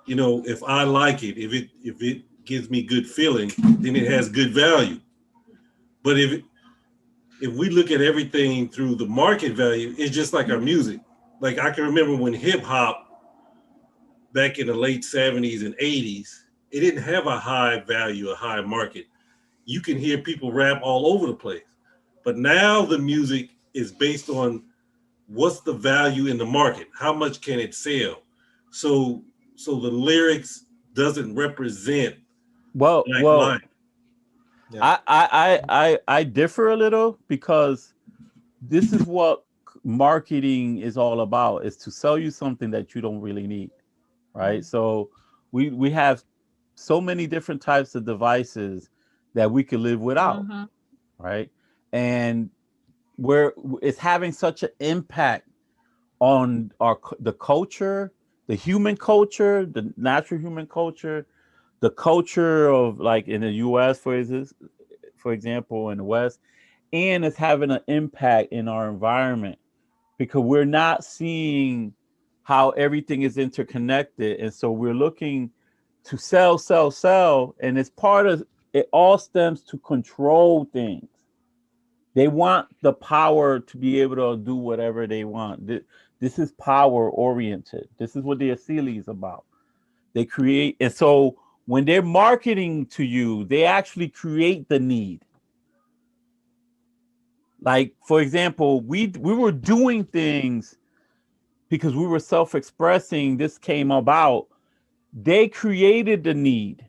you know, if I like it, if it gives me good feeling, then it has good value. But if we look at everything through the market value, it's just like our music. Like I can remember when hip hop back in the late 70s and 80s, it didn't have a high value, a high market. You can hear people rap all over the place. But now the music is based on what's the value in the market? How much can it sell? So the lyrics doesn't represent life. Yeah. I differ a little, because this is what marketing is all about, is to sell you something that you don't really need, right? So we have so many different types of devices that we could live without, right? And where it's having such an impact on the culture, the human culture, the natural human culture, the culture of, like in the US, for example, in the West, and it's having an impact in our environment, because we're not seeing how everything is interconnected. And so we're looking to sell, and it's part of it. All stems to control things. They want the power to be able to do whatever they want. This is power oriented. This is what the Asili is about. They create, and so when they're marketing to you, they actually create the need. Like, for example, we were doing things because we were self-expressing. This came about. They created the need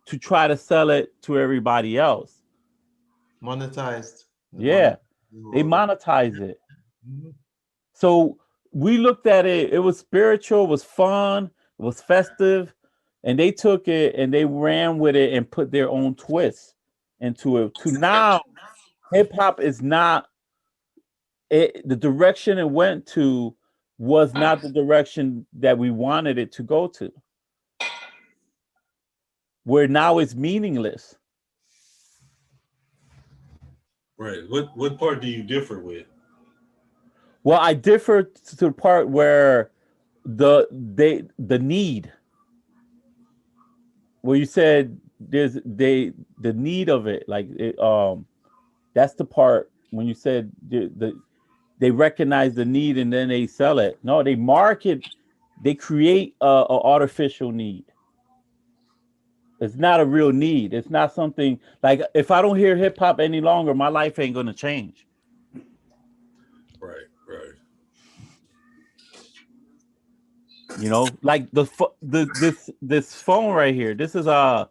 to try to sell it to everybody else. Monetized. They monetize it. So we looked at it. It was spiritual, it was fun, it was festive, and they took it and they ran with it and put their own twist into it. To now, hip hop is not the direction it went to. was not the direction that we wanted it to go to. Where now it's meaningless. Right. What part do you differ with? Well, I differ to the part where the need, where you said the need of it, like it, that's the part when you said they recognize the need and then they sell it. No, they market, they create a artificial need. It's not a real need. It's not something like, if I don't hear hip hop any longer, my life ain't gonna change. Right. You know, like this phone right here. This is a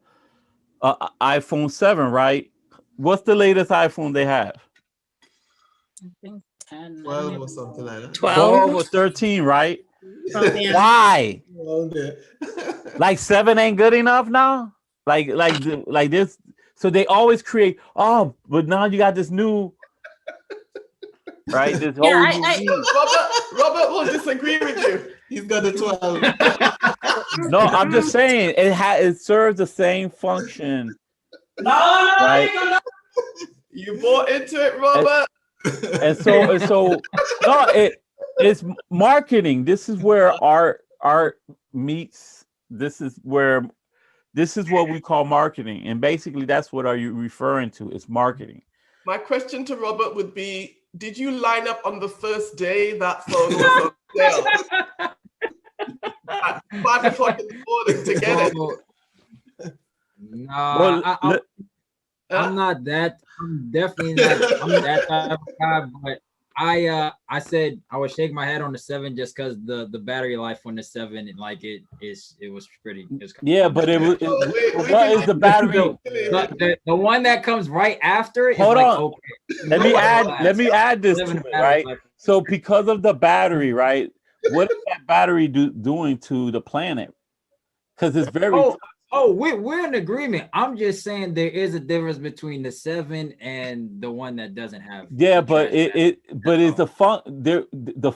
iPhone 7, right? What's the latest iPhone they have? I think 10. 12 or something like that. 12 or 13, right? Yeah. Why? Well, yeah. Like 7 ain't good enough now? Like this. So they always create, oh, but now you got this new, right? This whole Yeah, new need. Robert will disagree with you. He's got the 12. No, I'm just saying it serves the same function. Right? You bought into it, Robert. And so no, it's marketing. This is where art meets. This is what we call marketing, and basically that's what are you referring to? It's marketing. My question to Robert would be, did you line up on the first day that phone was on sale at 5 o'clock in the morning to get it? Nah, Well, I'm not that. I'm definitely not. I'm that type of guy. But I said I would shake my head on the 7 just because the battery life on the 7 and like it was pretty. Yeah, but what is the battery? The one that comes right after it. Hold is on. Like, okay. Let me add this to it, right? So because of the battery, right? What is that battery doing to the planet? Because it's very. Oh, we're in agreement. I'm just saying there is a difference between the 7 and the one that doesn't have. Yeah, but it's the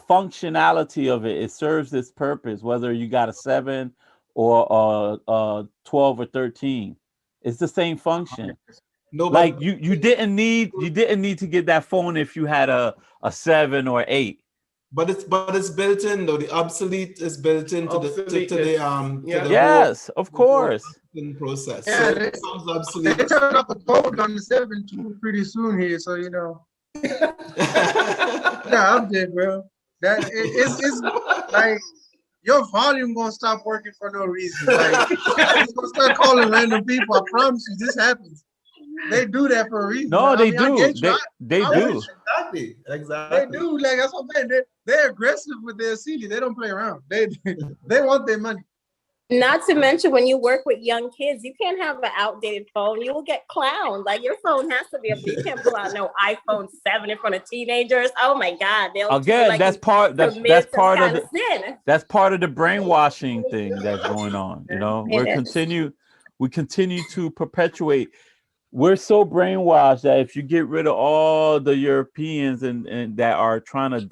functionality of it. It serves its purpose, whether you got a 7 or 12 or 13. It's the same function. No, like you didn't need to get that phone if you had a 7 or 8. But it's built in though. The obsolete is built into the yes, of course. Process. Yeah, So it becomes obsolete. They turned off the code on the 7 too pretty soon here, so you know. Nah, I'm dead, bro. It's like your volume gonna stop working for no reason. Like it's gonna start calling random people. I promise you, this happens. They do that for a reason. No, they do. They do. Exactly. They do. Like that's what I'm saying. They're aggressive with their CD. They don't play around. They want their money. Not to mention when you work with young kids, you can't have an outdated phone. You will get clowned. Like your phone has to be up. You can't pull out no iPhone 7 in front of teenagers. Oh my God! Again, that's part of the brainwashing thing that's going on. You know, we continue to perpetuate. We're so brainwashed that if you get rid of all the Europeans and that are trying to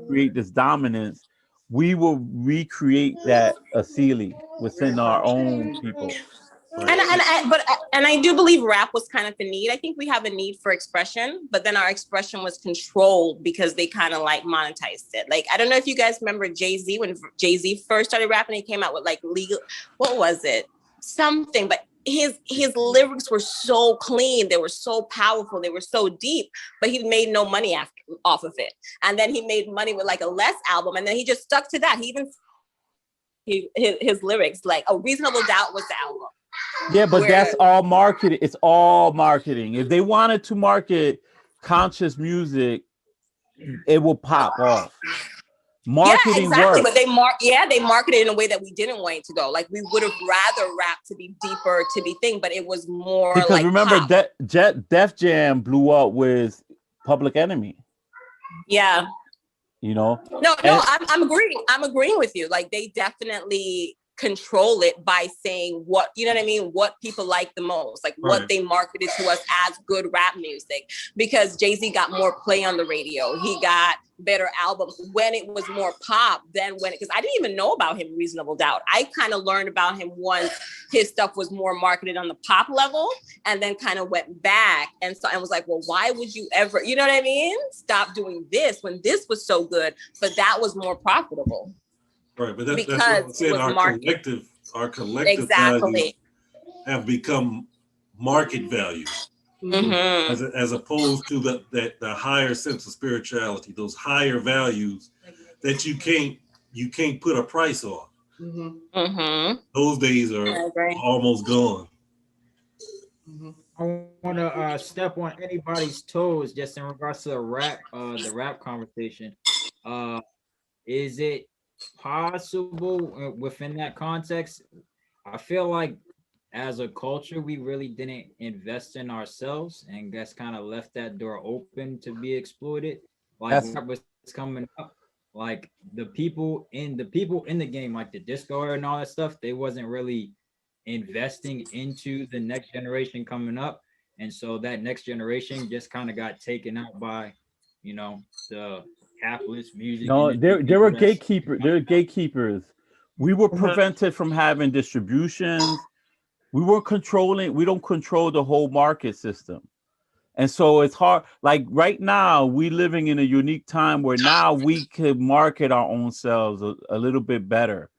create this dominance, we will recreate that asili within our own people. And I do believe rap was kind of the need. I think we have a need for expression, but then our expression was controlled because they kind of like monetized it. Like, I don't know if you guys remember Jay-Z, when Jay-Z first started rapping, he came out with like legal, what was it? Something, but his lyrics were so clean, they were so powerful, they were so deep, but he made no money off of it. And then he made money with like a Less album, and then he just stuck to that. He even his lyrics, like A Reasonable Doubt was the album. Yeah, but that's all marketing. It's all marketing. If they wanted to market conscious music, it will pop off. Marketing works. But they marketed in a way that we didn't want it to go. Like we would have rather rap to be deeper, to be thing, but it was more because like remember Def Jam blew up with Public Enemy. Yeah. You know. No, I'm agreeing. I'm agreeing with you. Like they definitely control it by saying what, you know what I mean, what people like the most, like what they marketed to us as good rap music, because Jay-Z got more play on the radio. He got better albums when it was more pop than when it, because I didn't even know about him, Reasonable Doubt. I kind of learned about him once his stuff was more marketed on the pop level, and then kind of went back. And so I was like, well, why would you ever, you know what I mean, stop doing this when this was so good, but that was more profitable. Right, but that's what I said. Our collective exactly values have become market values, as opposed to the higher sense of spirituality, those higher values that you can't put a price on. Those days are almost gone. I want to step on anybody's toes just in regards to the rap conversation. Is it possible within that context? I feel like as a culture, we really didn't invest in ourselves, and that's kind of left that door open to be exploited. Like what was coming up, like the people in the game, like the disco era and all that stuff, they wasn't really investing into the next generation coming up, and so that next generation just kind of got taken out by, you know, the capitalist music. No, there were gatekeepers. There were gatekeepers. We were prevented from having distributions. We weren't controlling. We don't control the whole market system, and so it's hard. Like right now, we living in a unique time where now we could market our own selves a little bit better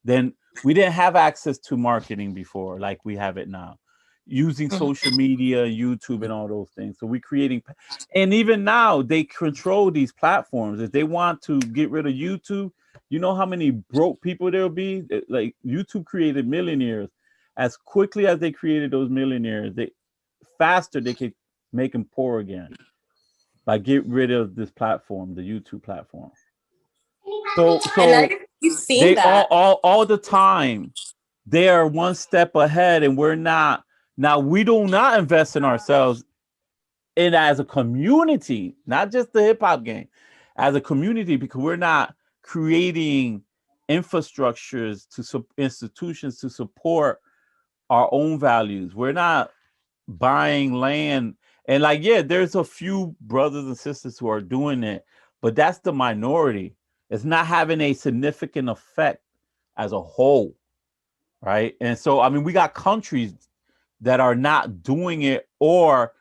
than we didn't have access to marketing before, like we have it now, using social media, YouTube, and all those things. So we're creating, and even now they control these platforms. If they want to get rid of YouTube, you know how many broke people there'll be? Like YouTube created millionaires. As quickly as they created those millionaires, faster they could make them poor again by get rid of this platform, the YouTube platform. So you've seen that all the time. They are one step ahead, and we're not. Now we do not invest in ourselves, and as a community, not just the hip hop game, as a community, because we're not creating infrastructures institutions to support our own values. We're not buying land, and like, yeah, there's a few brothers and sisters who are doing it, but that's the minority. It's not having a significant effect as a whole, right? And so, I mean, we got countries that are not doing it, or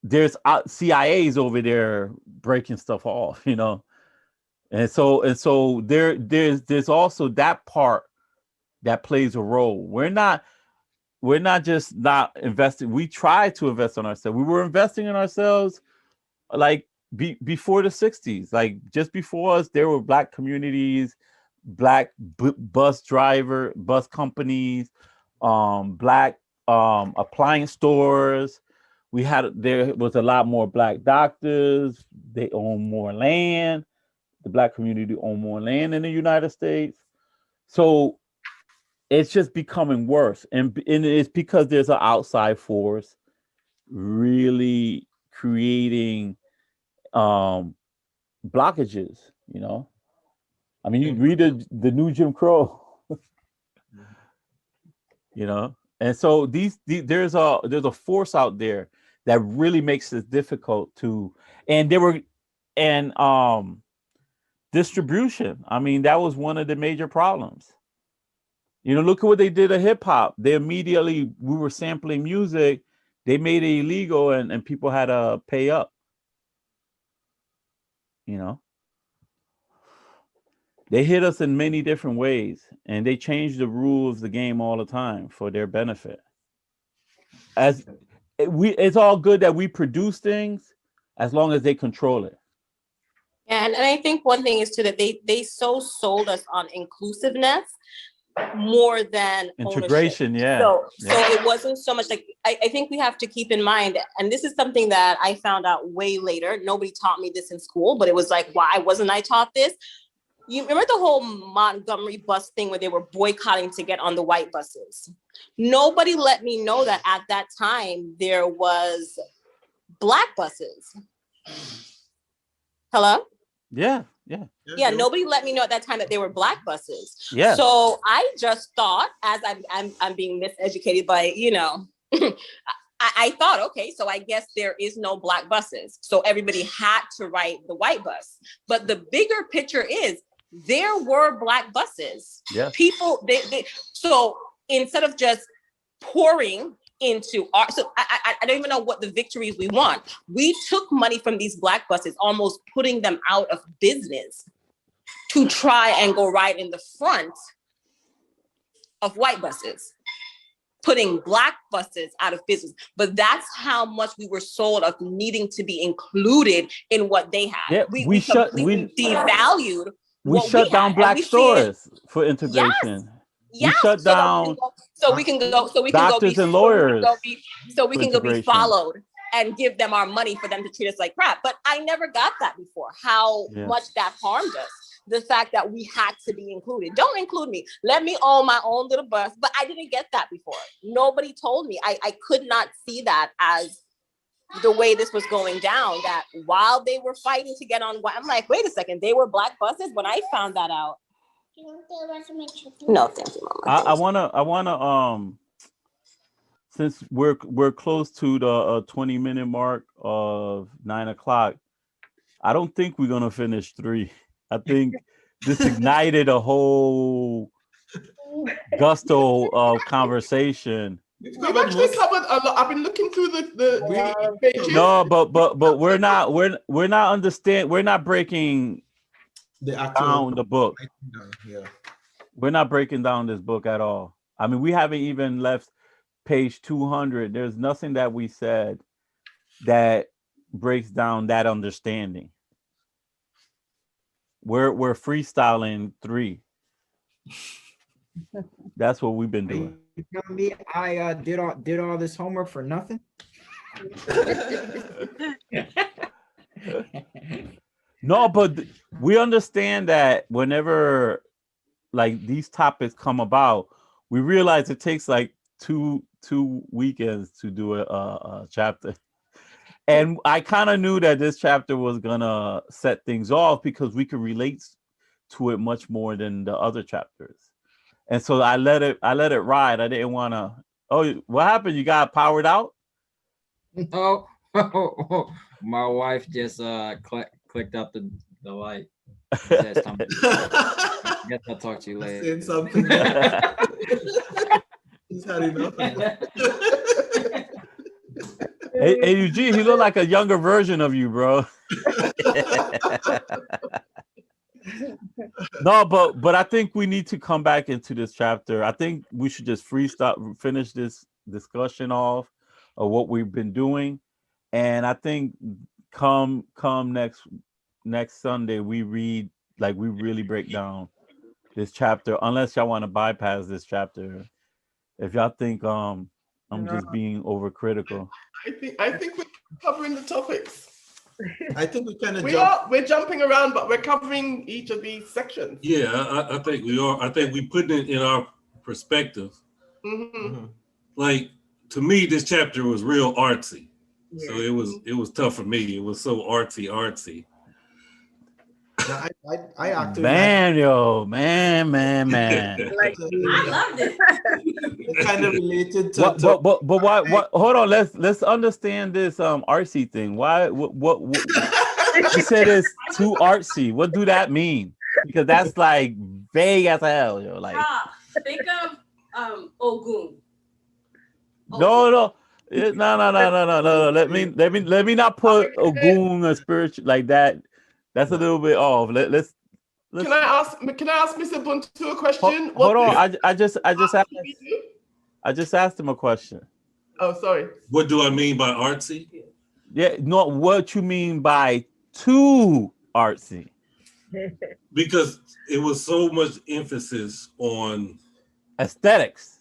there's CIAs over there breaking stuff off, you know. And so there's also that part that plays a role. We're not just not investing. We try to invest in ourselves. We were investing in ourselves like before the 60s. Like just before us, there were Black communities, Black bus companies, Black appliance stores. There was a lot more Black doctors. They own more land. The Black community own more land in the United States. So it's just becoming worse, and it's because there's an outside force really creating blockages, you know. I mean, you read the new Jim Crow, you know, and so there's a force out there that really makes it difficult to, and distribution. I mean, that was one of the major problems. You know, look at what they did to hip hop. We were sampling music, they made it illegal, and people had to pay up. You know, they hit us in many different ways, and they change the rules of the game all the time for their benefit. It's all good that we produce things as long as they control it. And I think one thing is too that they so sold us on inclusiveness more than integration. Ownership. So it wasn't so much like, I think we have to keep in mind, and this is something that I found out way later. Nobody taught me this in school, but it was like, why wasn't I taught this? You remember the whole Montgomery bus thing where they were boycotting to get on the white buses? Nobody let me know that at that time there was Black buses. Hello? Yeah. Yeah, nobody let me know at that time that they were black buses. Yeah. So I just thought, as I'm being miseducated by, I thought, okay, so I guess there is no black buses. So everybody had to ride the white bus. But the bigger picture is there were black buses. Yeah. People, so instead of just pouring into our, so I don't even know what the victories we want. We took money from these black buses, almost putting them out of business to try and go right in the front of white buses, putting black buses out of business. But that's how much we were sold of needing to be included in what they had. Yeah, we devalued. We shut down black stores for integration. Yes, we shut down. So we can go doctors and lawyers. So we can go be followed and give them our money for them to treat us like crap. But I never got that before. How much that harmed us. The fact that we had to be included. Don't include me. Let me own my own little bus. But I didn't get that before. Nobody told me. I could not see that as the way this was going down, that while they were fighting to get on, I'm like, wait a second, they were black buses when I found that out. No, thank you, Mama. I wanna since we're close to the 20-minute mark of 9 o'clock, I don't think we're gonna finish 3. I think this ignited a whole gusto of conversation. We've actually covered a lot. I've been looking through the pages. No, but we're not breaking down the book. Yeah. We're not breaking down this book at all. I mean, we haven't even left page 200. There's nothing that we said that breaks down that understanding. We're freestyling 3. That's what we've been doing. You telling me I did all this homework for nothing? No, but we understand that whenever like these topics come about, we realize it takes like two weekends to do a chapter. And I kind of knew that this chapter was gonna set things off because we could relate to it much more than the other chapters. And so I let it ride. I didn't want to. Oh, what happened? You got powered out? No, my wife just clicked up the light. Says, guess I'll talk to you later. Saying something. He's had enough. Hey, Eugene, he looked like a younger version of you, bro. No, but I think we need to come back into this chapter. I think we should just finish this discussion off of what we've been doing, and I think come next Sunday we read, like, we really break down this chapter. Unless y'all want to bypass this chapter, if y'all think I'm just being overcritical. I think we're covering the topics. I think we kind of we're jumping around, but we're covering each of these sections. Yeah, I think we are. I think we put it in our perspective. Mm-hmm. Like, to me, this chapter was real artsy. Yeah. So it was tough for me. It was so artsy. I actually man. I loved it. It kind of related to but why hold on, let's understand this artsy thing. Why what you said it's too artsy. What do that mean? Because that's like vague as hell, yo. Like think of Ogun. No. Let me not put Ogun a spiritual like that. That's a little bit off. Let's Can I ask Mr. Buntu a question? Hold on. I just asked him a question. Oh, sorry. What do I mean by artsy? Yeah, not what you mean by too artsy. Because it was so much emphasis on aesthetics.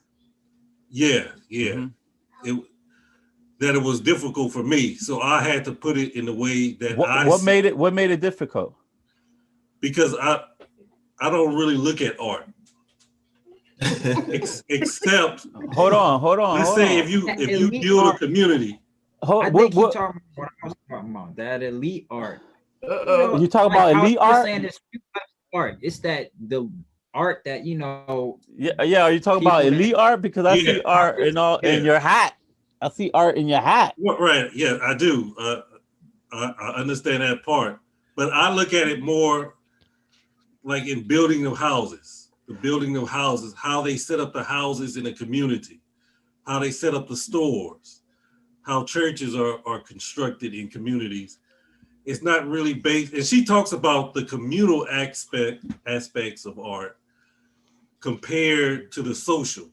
Yeah. Mm-hmm. That it was difficult for me, so I had to put it in the way that what made it difficult? Because I don't really look at art. Except hold on. Let's say if you build a community. I think you're talking about what I was talking about, that elite art. You talk about how elite you're art? saying there's two types of art. It's that the art that Yeah. Are you talking about people that- elite art? Because I see Yeah. art in Yeah. your hat. I see art in your hat. Right. Yeah, I do. I understand that part, but I look at it more like in building of houses, the building of houses, how they set up the houses in a community, how they set up the stores, how churches are constructed in communities. It's not really based, and she talks about the communal aspects of art compared to the social.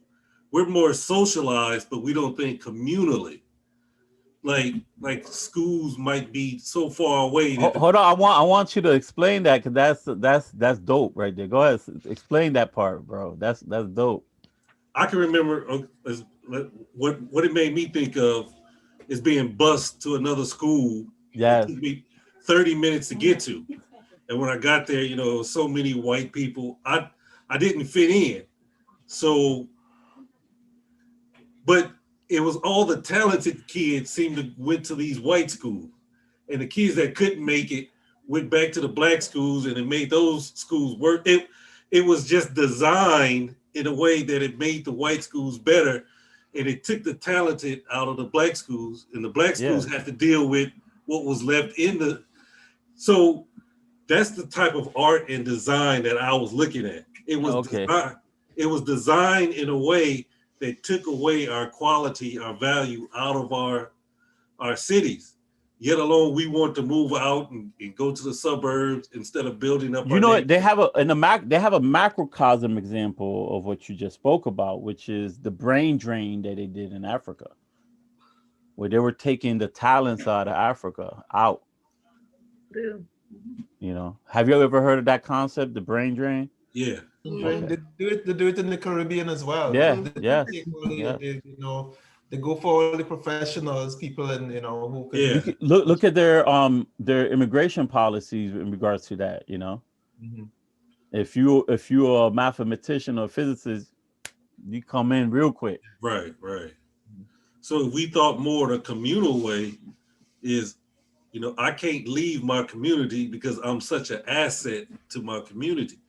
We're more socialized, but we don't think communally. Like schools might be so far away. Hold on, I want you to explain that, because that's dope right there. Go ahead, explain that part, bro. That's dope. I can remember what it made me think of is being bused to another school. Yes. It took me 30 minutes to get to, and when I got there, so many white people. I didn't fit in, so. But it was all the talented kids seemed to went to these white schools, and the kids that couldn't make it went back to the black schools, and it made those schools work. It was just designed in a way that it made the white schools better, and it took the talented out of the black schools, and the black schools had to deal with what was left in the. So that's the type of art and design that I was looking at. It was designed in a way that took away our quality, our value out of our cities. Yet alone, we want to move out and go to the suburbs instead of building up. They have a macrocosm example of what you just spoke about, which is the brain drain that they did in Africa, where they were taking the talents out of Africa out. Have you ever heard of that concept, the brain drain? Yeah. Okay. They do it in the Caribbean as well. Yeah, They go for all the professionals, people, and who can. You can look at their immigration policies in regards to that. Mm-hmm. If you're a mathematician or physicist, you come in real quick. Right. So we thought more the communal way is, I can't leave my community because I'm such an asset to my community.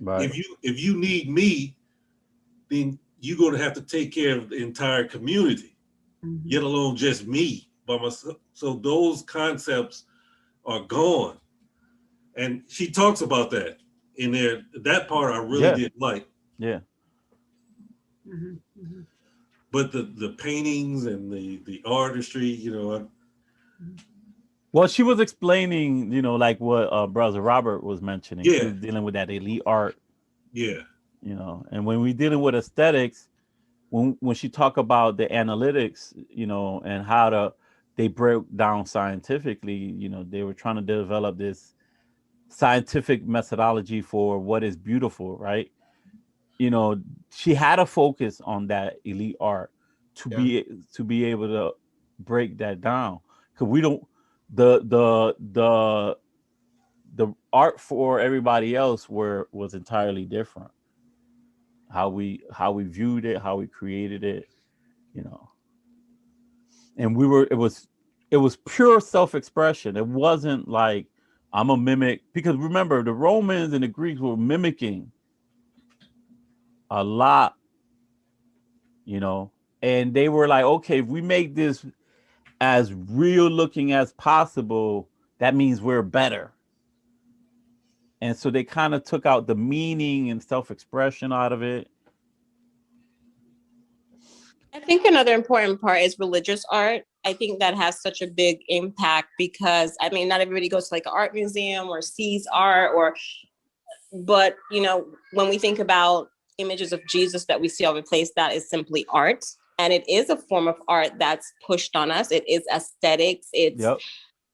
Right. If you need me, then you're going to have to take care of the entire community, yet alone just me by myself. So those concepts are gone. And she talks about that in there. That part I really didn't like. Yeah. But the paintings and the artistry, Well, she was explaining, like what Brother Robert was mentioning. Yeah. She was dealing with that elite art. Yeah. And when we're dealing with aesthetics, when she talk about the analytics, and how they break down scientifically, they were trying to develop this scientific methodology for what is beautiful, right? She had a focus on that elite art to be able to break that down, because we don't the art for everybody else was entirely different. How we viewed it, how we created it, and it was pure self-expression. It wasn't like I'm a mimic, because remember, the Romans and the Greeks were mimicking a lot, and they were like, okay, if we make this as real looking as possible, that means we're better. And so they kind of took out the meaning and self-expression out of it. I think another important part is religious art. I think that has such a big impact because, not everybody goes to like an art museum or sees art but when we think about images of Jesus that we see all over the place, that is simply art. And it is a form of art that's pushed on us. It is aesthetics. It's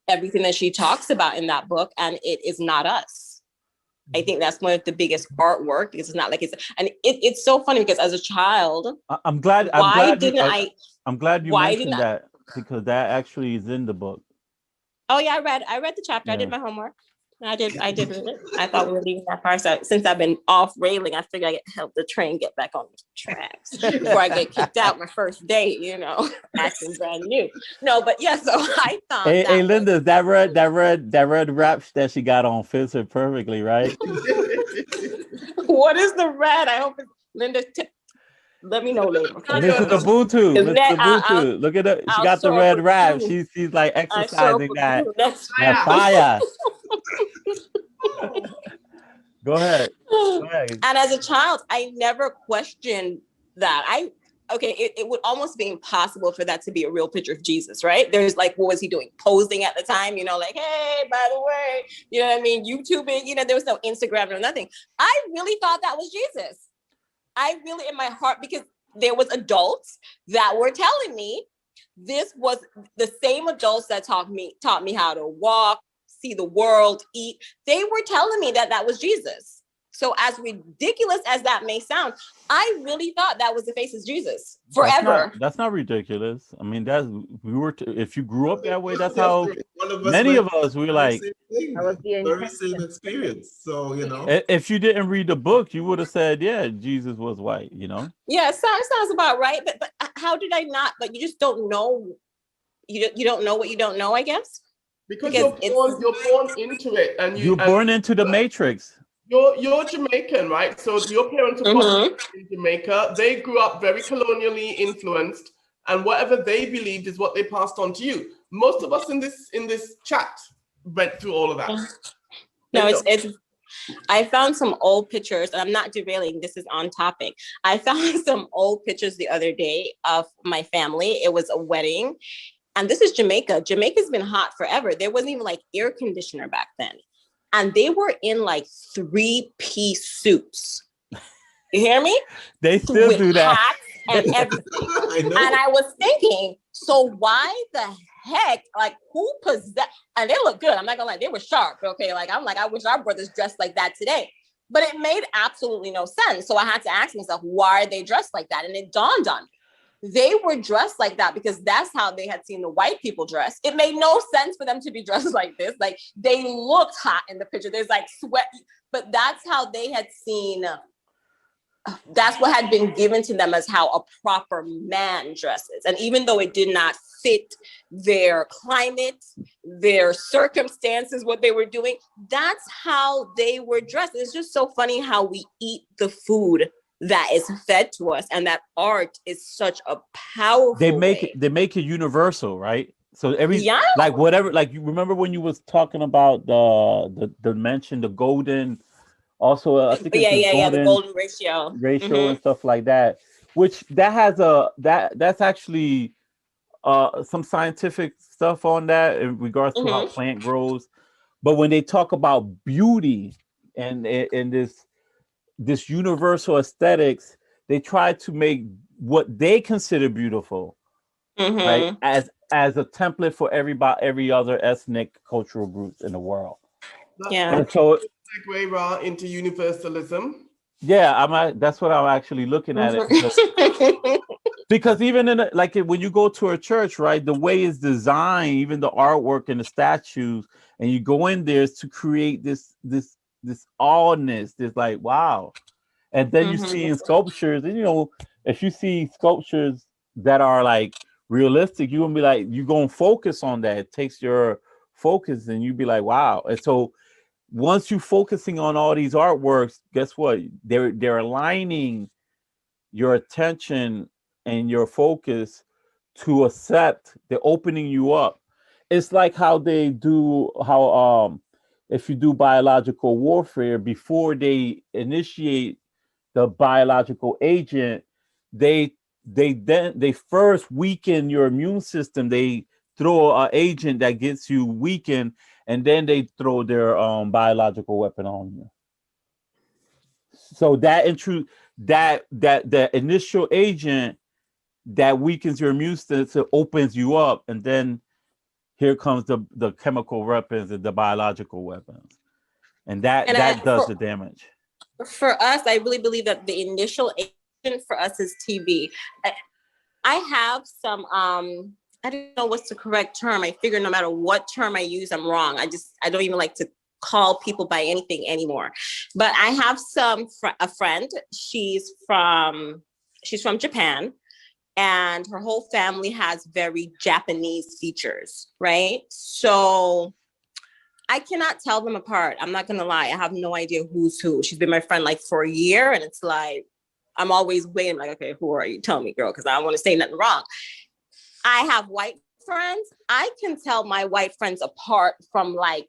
everything that she talks about in that book, and it is not us. I think that's one of the biggest artwork, because it's not like it's so funny because as a child, I'm glad you mentioned that, because that actually is in the book. Oh yeah, I read the chapter. I did my homework. I did read it. I thought we were leaving that part. So since I've been off railing, I figured I could help the train get back on the tracks before I get kicked out my first day, acting brand new. No, but yeah, so I thought Hey, Linda, that red wrap that she got on fits her perfectly, right? What is the red? I hope it's Linda. Let me know later. Mrs. Ubuntu, Isn't Mrs. that- Ubuntu, look at it. She I'll got the show red up with wrap. you. She's like I show up exercising with that you. That's fire. Go ahead. And as a child, I never questioned that. It would almost be impossible for that to be a real picture of Jesus, right? There's like, what was he doing? Posing at the time, like, hey, by the way, you know what I mean? YouTubing, there was no Instagram, no nothing. I really thought that was Jesus. I really, in my heart, because there was adults that were telling me this was the same adults that taught me how to walk, see the world, eat. They were telling me that was Jesus. So as ridiculous as that may sound, I really thought that was the face of Jesus forever. That's not ridiculous. I mean, if you grew up that way, that's how many of us were like. Very same experience. So if you didn't read the book, you would have said, "Yeah, Jesus was white." Yeah, sounds about right. But how did I not? But you just don't know. You don't know what you don't know, I guess. Because you're born into it, and you're born into the matrix. You're Jamaican, right? So your parents are born in Jamaica. They grew up very colonially influenced, and whatever they believed is what they passed on to you. Most of us in this chat went through all of that. No, it's. I found some old pictures, and I'm not derailing. This is on topic. I found some old pictures the other day of my family. It was a wedding, and this is Jamaica. Jamaica's been hot forever. There wasn't even like air conditioner back then. And they were in like 3-piece suits. You hear me? They still do that. Hats and everything. And I was thinking, so why the heck, like who possessed, and they look good. I'm not gonna lie, they were sharp. Okay. I'm like, I wish our brothers dressed like that today. But it made absolutely no sense. So I had to ask myself, why are they dressed like that? And it dawned on me. They were dressed like that because that's how they had seen the white people dress. It made no sense for them to be dressed like this. Like they looked hot in the picture. There's like sweat, but that's how they had seen. That's what had been given to them as how a proper man dresses. And even though it did not fit their climate, their circumstances, what they were doing, that's how they were dressed. It's just so funny how we eat the food that is fed to us, and that art is such a powerful they make it universal, right? So like whatever, like you remember when you was talking about the mention, the golden, also I think the golden ratio and stuff like that, which that's actually some scientific stuff on that in regards to how plant grows. But when they talk about beauty and this universal aesthetics, they try to make what they consider beautiful, right, as a template for every other ethnic cultural groups in the world. And so segue into universalism. Yeah, that's what I'm actually looking at it because even in when you go to a church, right, the way it's designed, even the artwork and the statues, and you go in there is to create this allness, this like wow. And then you see in sculptures, and if you see sculptures that are like realistic, you're gonna be like, you're gonna focus on that. It takes your focus, and you be like, wow. And so once you're focusing on all these artworks, guess what? They're aligning your attention and your focus to accept. They're opening you up. It's like how they do if you do biological warfare, before they initiate the biological agent, they first weaken your immune system. They throw an agent that gets you weakened, and then they throw their biological weapon on you. So that the initial agent that weakens your immune system opens you up, and then here comes the chemical weapons and the biological weapons, and that does the damage. For us, I really believe that the initial agent for us is TB. I have some I don't know what's the correct term. I figure no matter what term I use, I'm wrong. I don't even like to call people by anything anymore. But I have a friend, she's from Japan, and her whole family has very Japanese features, right? So I cannot tell them apart. I'm not gonna lie. I have no idea who's who. She's been my friend like for a year, and it's like, I'm always waiting, like, okay, who are you? Tell me, girl, because I don't want to say nothing wrong. I have white friends. I can tell my white friends apart from like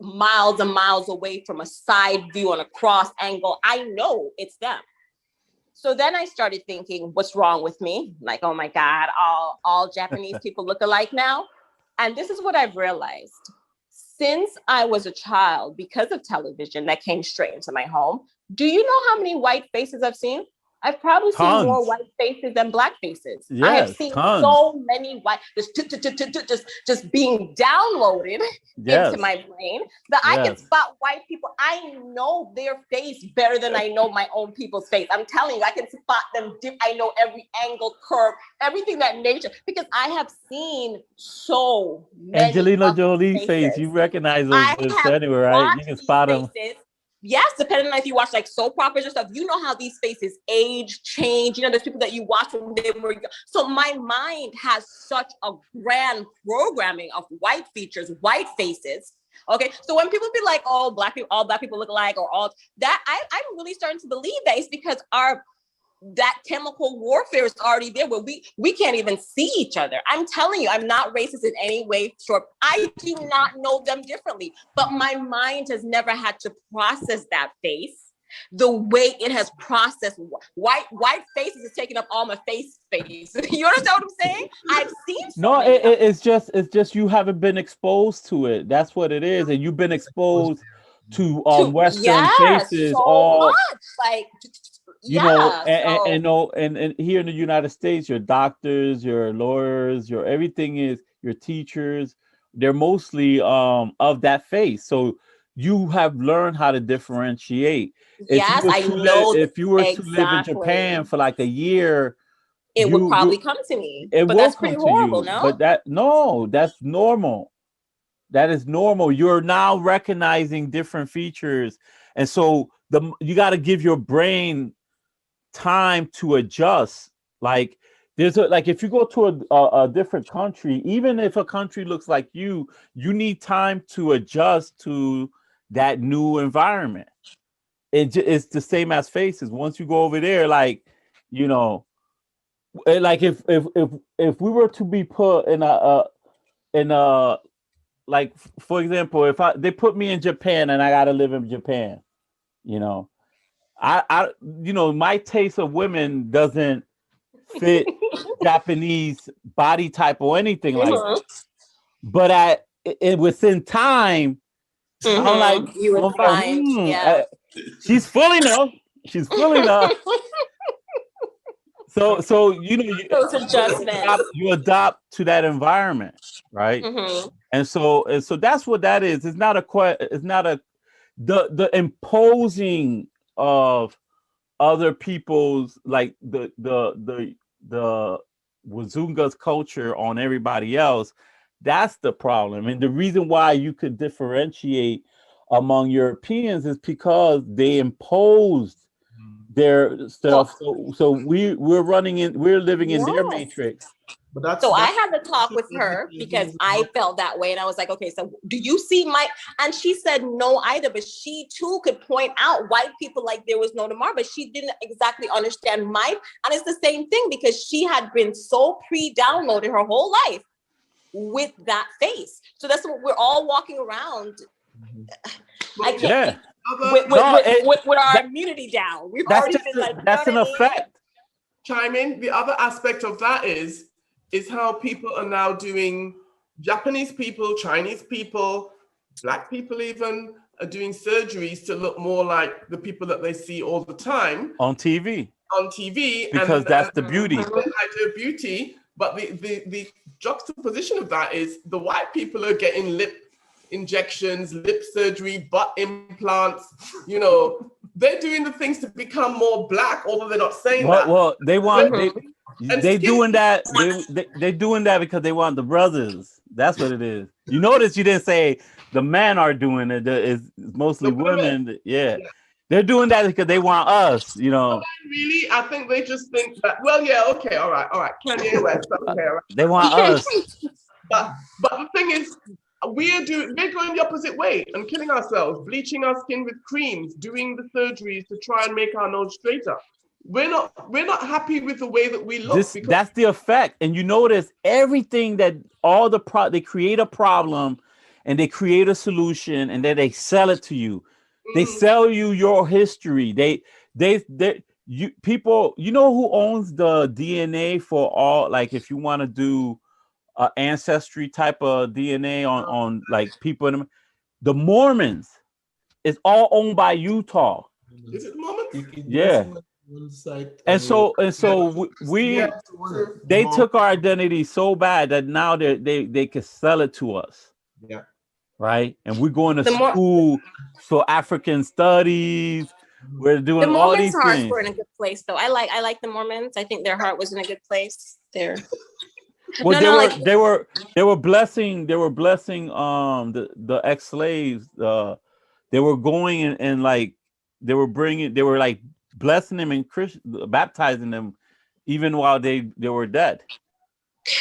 miles and miles away from a side view on a cross angle. I know it's them. So then I started thinking, what's wrong with me? Like, oh my God, all Japanese people look alike now. And this is what I've realized. Since I was a child, because of television that came straight into my home, do you know how many white faces I've seen? I've probably seen more white faces than black faces. Yes, I have seen so many white, just being downloaded into my brain that I can spot white people. I know their face better than I know my own people's face. I'm telling you, I can spot them. I know every angle, curve, everything that nature, because I have seen so many. Angelina Jolie face, you recognize those anywhere, right? You can spot them. Yes, depending on if you watch like soap operas or stuff, you know how these faces age, change. You know, there's people that you watch when they were young. So my mind has such a grand programming of white features, white faces. Okay, so when people be like, "Oh, all black people look alike," or all that, I'm really starting to believe that it's because that chemical warfare is already there where we can't even see each other. I'm telling you, I'm not racist in any way, short. I do not know them differently, but my mind has never had to process that face the way it has processed white faces is taking up all my face space. You understand what I'm saying? I've seen it's just you haven't been exposed to it. That's what it is. And you've been exposed to Western faces so much. Like, and here in the United States, your doctors, your lawyers, your everything is your teachers. They're mostly of that face. So you have learned how to differentiate. If you were to live in Japan for like a year, it would probably come to me. But that's pretty horrible, no? But that's normal. That is normal. You're now recognizing different features, and so you got to give your brain time to adjust. Like if you go to a different country, even if a country looks like you need time to adjust to that new environment. It's the same as faces. Once you go over there, like, like if we were to be put in a like, for example, if they put me in Japan and I got to live in Japan, I my taste of women doesn't fit Japanese body type or anything like that. But within time, I'm like, you would find, she's full enough. She's full enough. So those adjustments. You adopt to that environment, right? And so that's what that is. It's not the imposing of other people's, like the Wazunga's culture on everybody else. That's the problem. And the reason why you could differentiate among Europeans is because they imposed their stuff. So we're living in their matrix. So I had to talk with her because I felt that way. And I was like, okay, so do you see and she said no either, but she too could point out white people like there was no tomorrow, but she didn't exactly understand and it's the same thing because she had been so pre-downloaded her whole life with that face. So that's what we're all walking around. I can't with our immunity down. We've already been like, that's an effect. Chime in. The other aspect of that is how people are now doing, Japanese people, Chinese people, Black people even, are doing surgeries to look more like the people that they see all the time. On TV. Because that's the beauty. Beauty. But the juxtaposition of that is the white people are getting lip injections, lip surgery, butt implants, they're doing the things to become more Black, although they're not saying that. Well, they want, they're doing that. They're doing that because they want the brothers. That's what it is. You notice you didn't say the men are doing it. It's mostly The women. women. Yeah. They're doing that because they want us, you know. Really, I think they just think that, well, yeah, okay, all right. Kanye West, okay, all right. They want us. But the thing is, we're going the opposite way and killing ourselves, bleaching our skin with creams, doing the surgeries to try and make our nose straighter. We're not happy with the way that we look. That's the effect. And you notice everything that they create a problem and they create a solution and then they sell it to you. They sell you your history. People, you know who owns the DNA for all, like if you want to do ancestry type of DNA on like people in the Mormons, it's all owned by Utah. Is it the Mormons? Yeah. And so they took our identity so bad that now they can sell it to us. Yeah. Right. And we're going to school for African studies. We're doing all these Mormons' hearts things. were in a good place, though. I like the Mormons. I think their heart was in a good place. There. Well, they were blessing the ex-slaves. They were going and like they were like blessing them and baptizing them even while they were dead.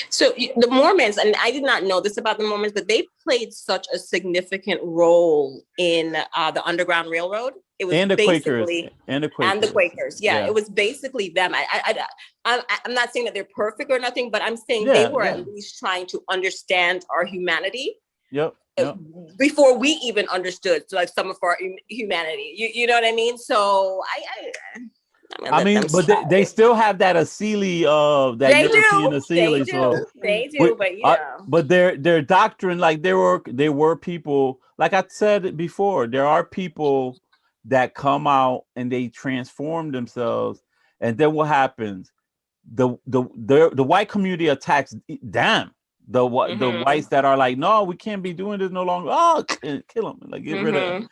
So the Mormons, and I did not know this about the Mormons, but they played such a significant role in the Underground Railroad. It was and the Quakers. Yeah, it was basically them. I'm not saying that they're perfect or nothing, but I'm saying they were at least trying to understand our humanity. Yep. Before we even understood like some of our humanity. You know what I mean? So I mean, but they still have that Asili of that European Asili. They do, but yeah. But their doctrine, like they were people, like I said before, there are people that come out and they transform themselves, and then what happens? The white community attacks them. The whites that are like, no, we can't be doing this no longer. Oh, kill them, like get rid of them.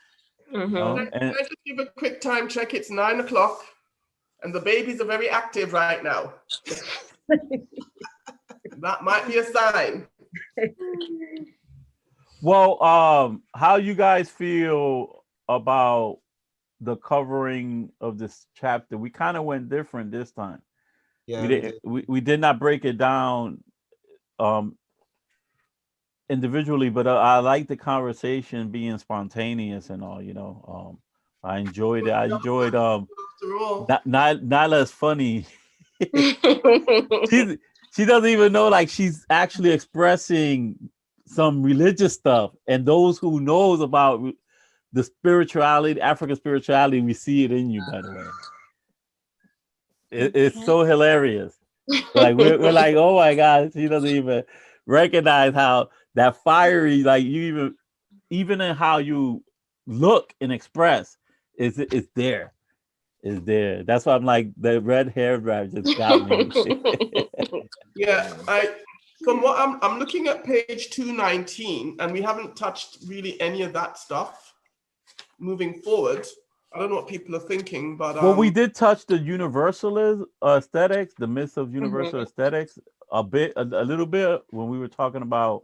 Can I just give a quick time check? It's 9 o'clock. And the babies are very active right now. That might be a sign. Well, how you guys feel about the covering of this chapter? We kind of went different this time. Yeah, we did not break it down individually, but I like the conversation being spontaneous and all, you know. I enjoyed it. I enjoyed Nyla's funny. She doesn't even know, like she's actually expressing some religious stuff, and those who knows about the spirituality, African spirituality, we see it in you, by the way. It's so hilarious. Like we're like, oh my God, she doesn't even recognize how that fiery, like you even in how you look and express. It's there. That's why I'm like, the red hair drive just got me. Yeah, from what I'm looking at page 219, and we haven't touched really any of that stuff moving forward. I don't know what people are thinking, but well, we did touch the universalist aesthetics, the myths of universal aesthetics a little bit when we were talking about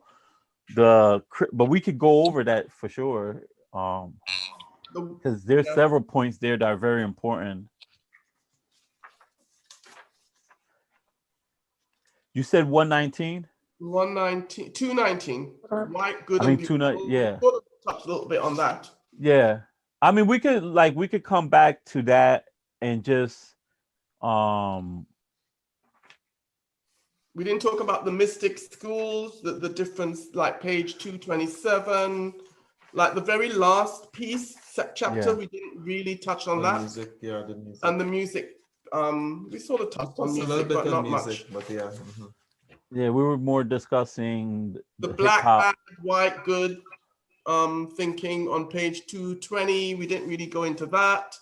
but we could go over that for sure. Because there's several points there that are very important. You said 119? 119, 219. White, good, I mean, and beautiful. Yeah. Sort of touch a little bit on that. Yeah. I mean, we could come back to that and just we didn't talk about the mystic schools, the difference, like page 227. Like the very last piece, chapter, we didn't really touch on that. Music, the music. And the music, we sort of touched on music, a little bit, but not much. But yeah. Yeah, we were more discussing the black, bad, white, good thinking on page 220. We didn't really go into that.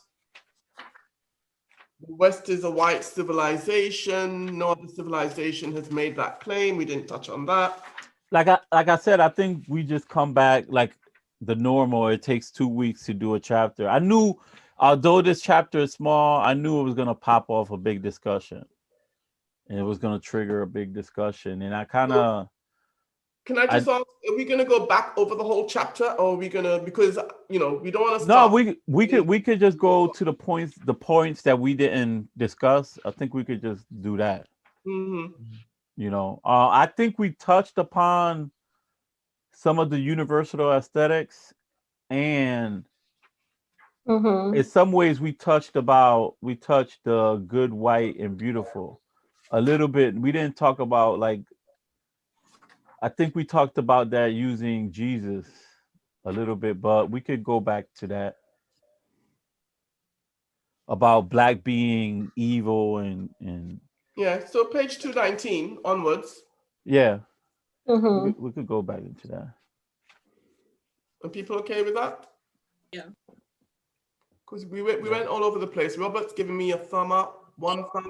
The West is a white civilization. No other civilization has made that claim. We didn't touch on that. Like I said, I think we just come back like the normal. It takes 2 weeks to do a chapter. I knew, although this chapter is small, I knew it was going to pop off a big discussion, and it was going to trigger a big discussion. And I kind of Can I just ask, are we gonna go back over the whole chapter, or are we gonna, because we don't want to No, start. we could just go to the points that we didn't discuss. I think we could just do that. I think we touched upon some of the universal aesthetics, and in some ways we touched the good, white, and beautiful a little bit. We didn't talk about, like, I think we talked about that using Jesus a little bit, but we could go back to that about black being evil and Yeah, so page 219 onwards. yeah. We could go back into that. Are people okay with that? Yeah. Because we went all over the place. Robert's giving me a thumb up, one thumb,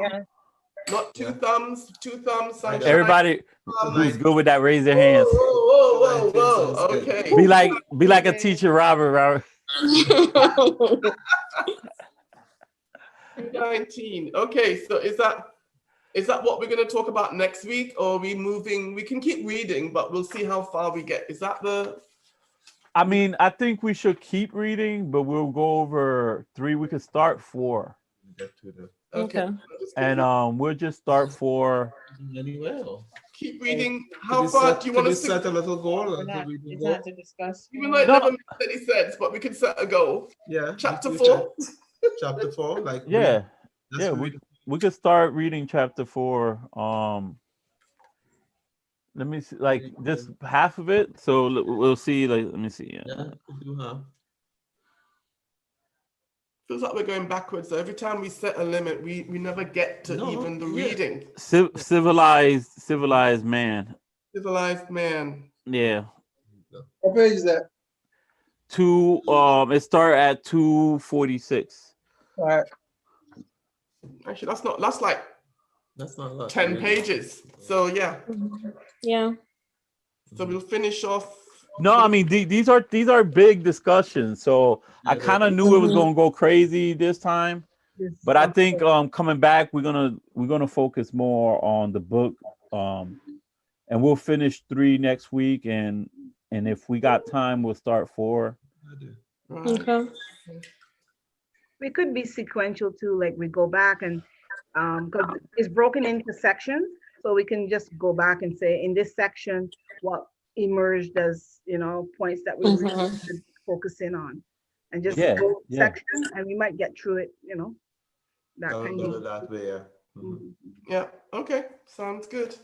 not two thumbs, sunshine. Everybody who's good with that, raise their hands. Whoa. Okay. Be like a teacher, Robert. 219. Okay, so is that what we're going to talk about next week, or are we moving? We can keep reading, but we'll see how far we get. Is that the? I mean, I think we should keep reading, but we'll go over 3. We could start 4. Okay. And we'll just start 4. Keep reading. How far do you want to set a little goal? It's not to discuss. Even though it never makes any sense, but we can set a goal. Yeah. Chapter 4. Chapter 4, like yeah. We could start reading chapter 4. Let me see, like, just half of it. So we'll see. Like, let me see. Feels like we're going backwards. So every time we set a limit, we never get to even the reading. Civilized man. Civilized man. Yeah. What page is that? It started at 246. All right. Actually, that's like That's not a lot. 10 pages. So yeah. Yeah. So we'll finish off. No, I mean these are big discussions. So I kind of knew it was gonna go crazy this time, but I think coming back we're gonna focus more on the book, and we'll finish 3 next week, and if we got time we'll start 4. Okay. We could be sequential too, like we go back and because it's broken into sections, so we can just go back and say in this section what emerged as points that we really should focus in on, and just go section, and we might get through it. That kind of that way. Yeah. Okay. Sounds good.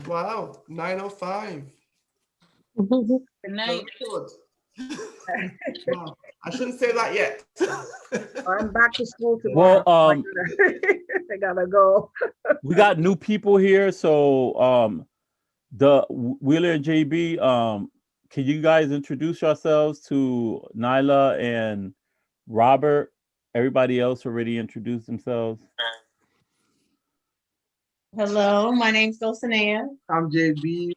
Wow. 9:05. Good night. Wow. I shouldn't say that yet. I'm back to school tomorrow. Well, I gotta go. we got new people here, so the Wheeler and JB, can you guys introduce yourselves to Nyla and Robert? Everybody else already introduced themselves. Hello, my name's Dulcinea. I'm JB.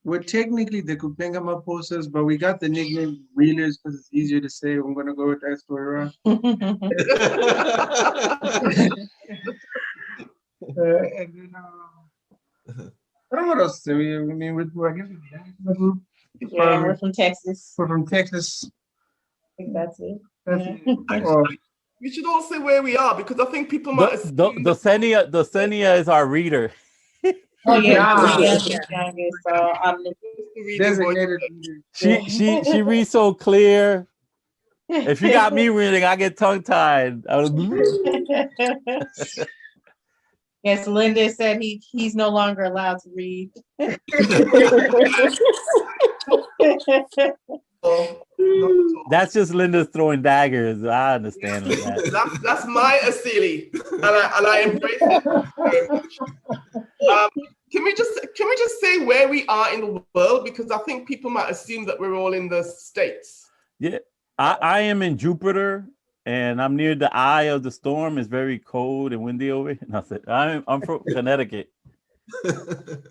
We're technically the Kupengama posters, but we got the nickname Wheelers because it's easier to say. I'm gonna go with that story. And then, I don't know what else to say. I mean, I guess we're group. Yeah, we're from Texas. We're from Texas. I think that's it. We should all say where we are, because I think people might assume The Senia is our reader. Oh yeah, so I'm the Designated. She reads so clear. If you got me reading, I get tongue tied. Yes, Linda said he's no longer allowed to read. That's just Linda's throwing daggers. I understand that. that's my Asili, and I embrace it. Can we just say where we are in the world, because I think people might assume that we're all in the States. Yeah, I am in Jupiter, and I'm near the eye of the storm. It's very cold and windy over here. And I said, I'm from Connecticut.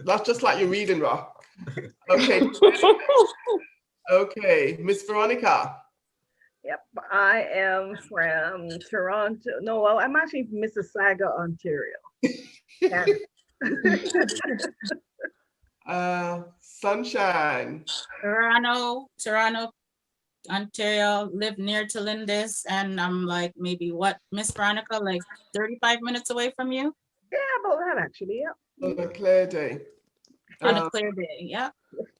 That's just like you're reading, Ra. Okay. Okay, Miss Veronica. Yep, I am from Toronto. No, well, I'm actually from Mississauga, Ontario. Sunshine. Toronto, Ontario, live near to Lindis, and I'm like maybe what, Miss Veronica, like 35 minutes away from you Yeah, about that actually. Yeah. On a clear day. on a clear day. Yeah.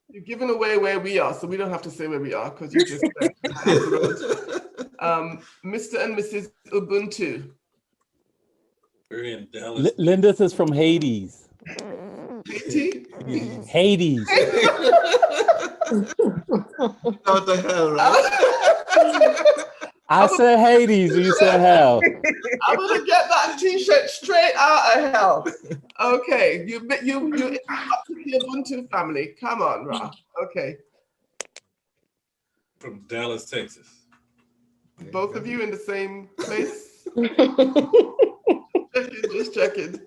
You've given away where we are, so we don't have to say where we are because you just said. Mr. and Mrs. Ubuntu. We're in Dallas. Lindis is from Hades. Haiti? Hades. What the hell, right? I said Hades, you said hell. I'm gonna get that T-shirt straight out of hell. Okay, you got to the Ubuntu family. Come on, Ra. Okay, From Dallas, Texas. both of you in the same place. Just checking.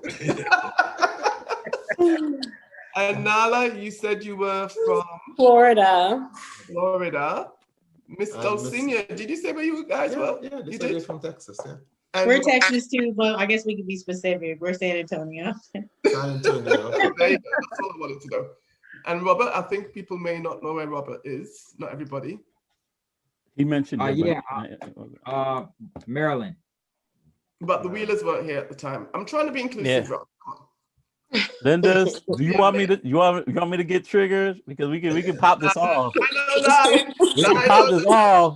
And Nala, you said you were from Florida. Florida. Miss Dulcinea, did you say where you guys were? Yeah, you they're did. from Texas, yeah. And We're Texas too, but I guess we could be specific. We're San Antonio. San Antonio. there you go. That's all I wanted to know. And Robert, I think people may not know where Robert is. Not everybody. He mentioned it. Yeah, but- Maryland. But the Wheelers weren't here at the time. I'm trying to be inclusive, Yeah. Rob. Lindis, do you want me to you want me to get triggered? Because we can pop this off. We can pop this off.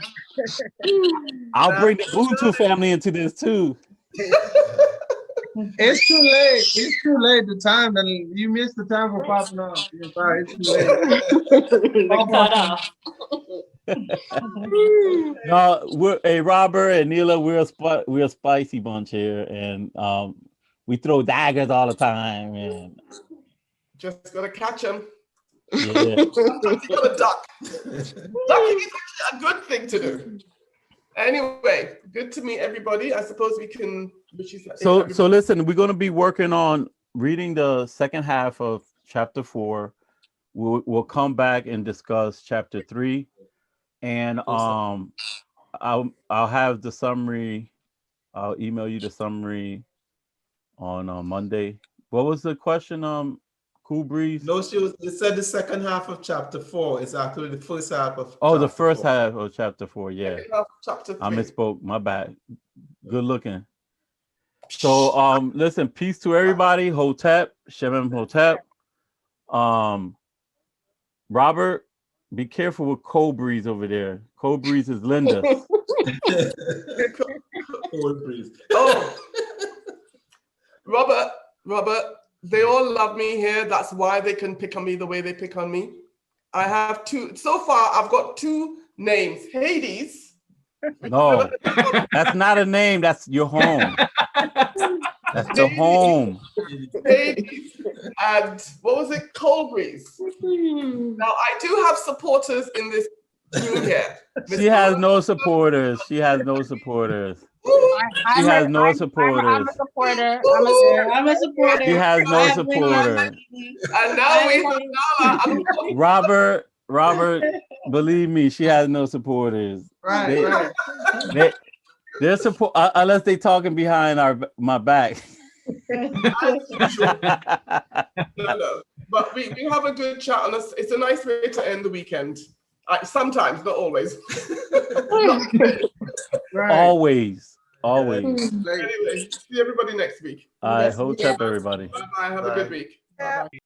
I'll bring the Ubuntu family into this too. It's too late. It's too late. The time that you missed the time for popping off. It's sorry, it's too late. No, we're Robert and Neela, we're a spicy bunch here, and we throw daggers all the time, and Just gotta catch them. yeah. Sometimes you gotta duck. Ducking is actually a good thing to do. Anyway, good to meet everybody. I suppose we can. So listen, we're gonna be working on reading the second half of chapter 4. We'll come back and discuss chapter 3, and I'll have the summary. I'll email you the summary on Monday. What was the question? Cool Breeze? No, you said the second half of chapter 4 is actually the first half of the first 4. half of chapter 4. Yeah, chapter 3. I misspoke. My bad. Good looking. So listen, peace to everybody. Hotep, Shemem Hotep. Robert, be careful with Cold Breeze over there. Cold Breeze is Linda. Cold Breeze. Oh, Robert, they all love me here. That's why they can pick on me the way they pick on me. I have 2. So far, I've got 2 names. Hades. No, that's not a name. That's your home. That's the home. Hades. And what was it? Cold Breeze. Now, I do have supporters in this room here. She has no supporters. She has no supporters. She has no supporters. I'm a supporter. I'm a supporter. She has no supporters. And now we have Nala. Robert, believe me, she has no supporters. Right. They're support unless they talking behind my back. No. But we have a good chat on us. It's a nice way to end the weekend. Sometimes, not always. Right. Always. Anyway, see everybody next week. I hope everybody. Bye-bye. Have a good week. Bye-bye.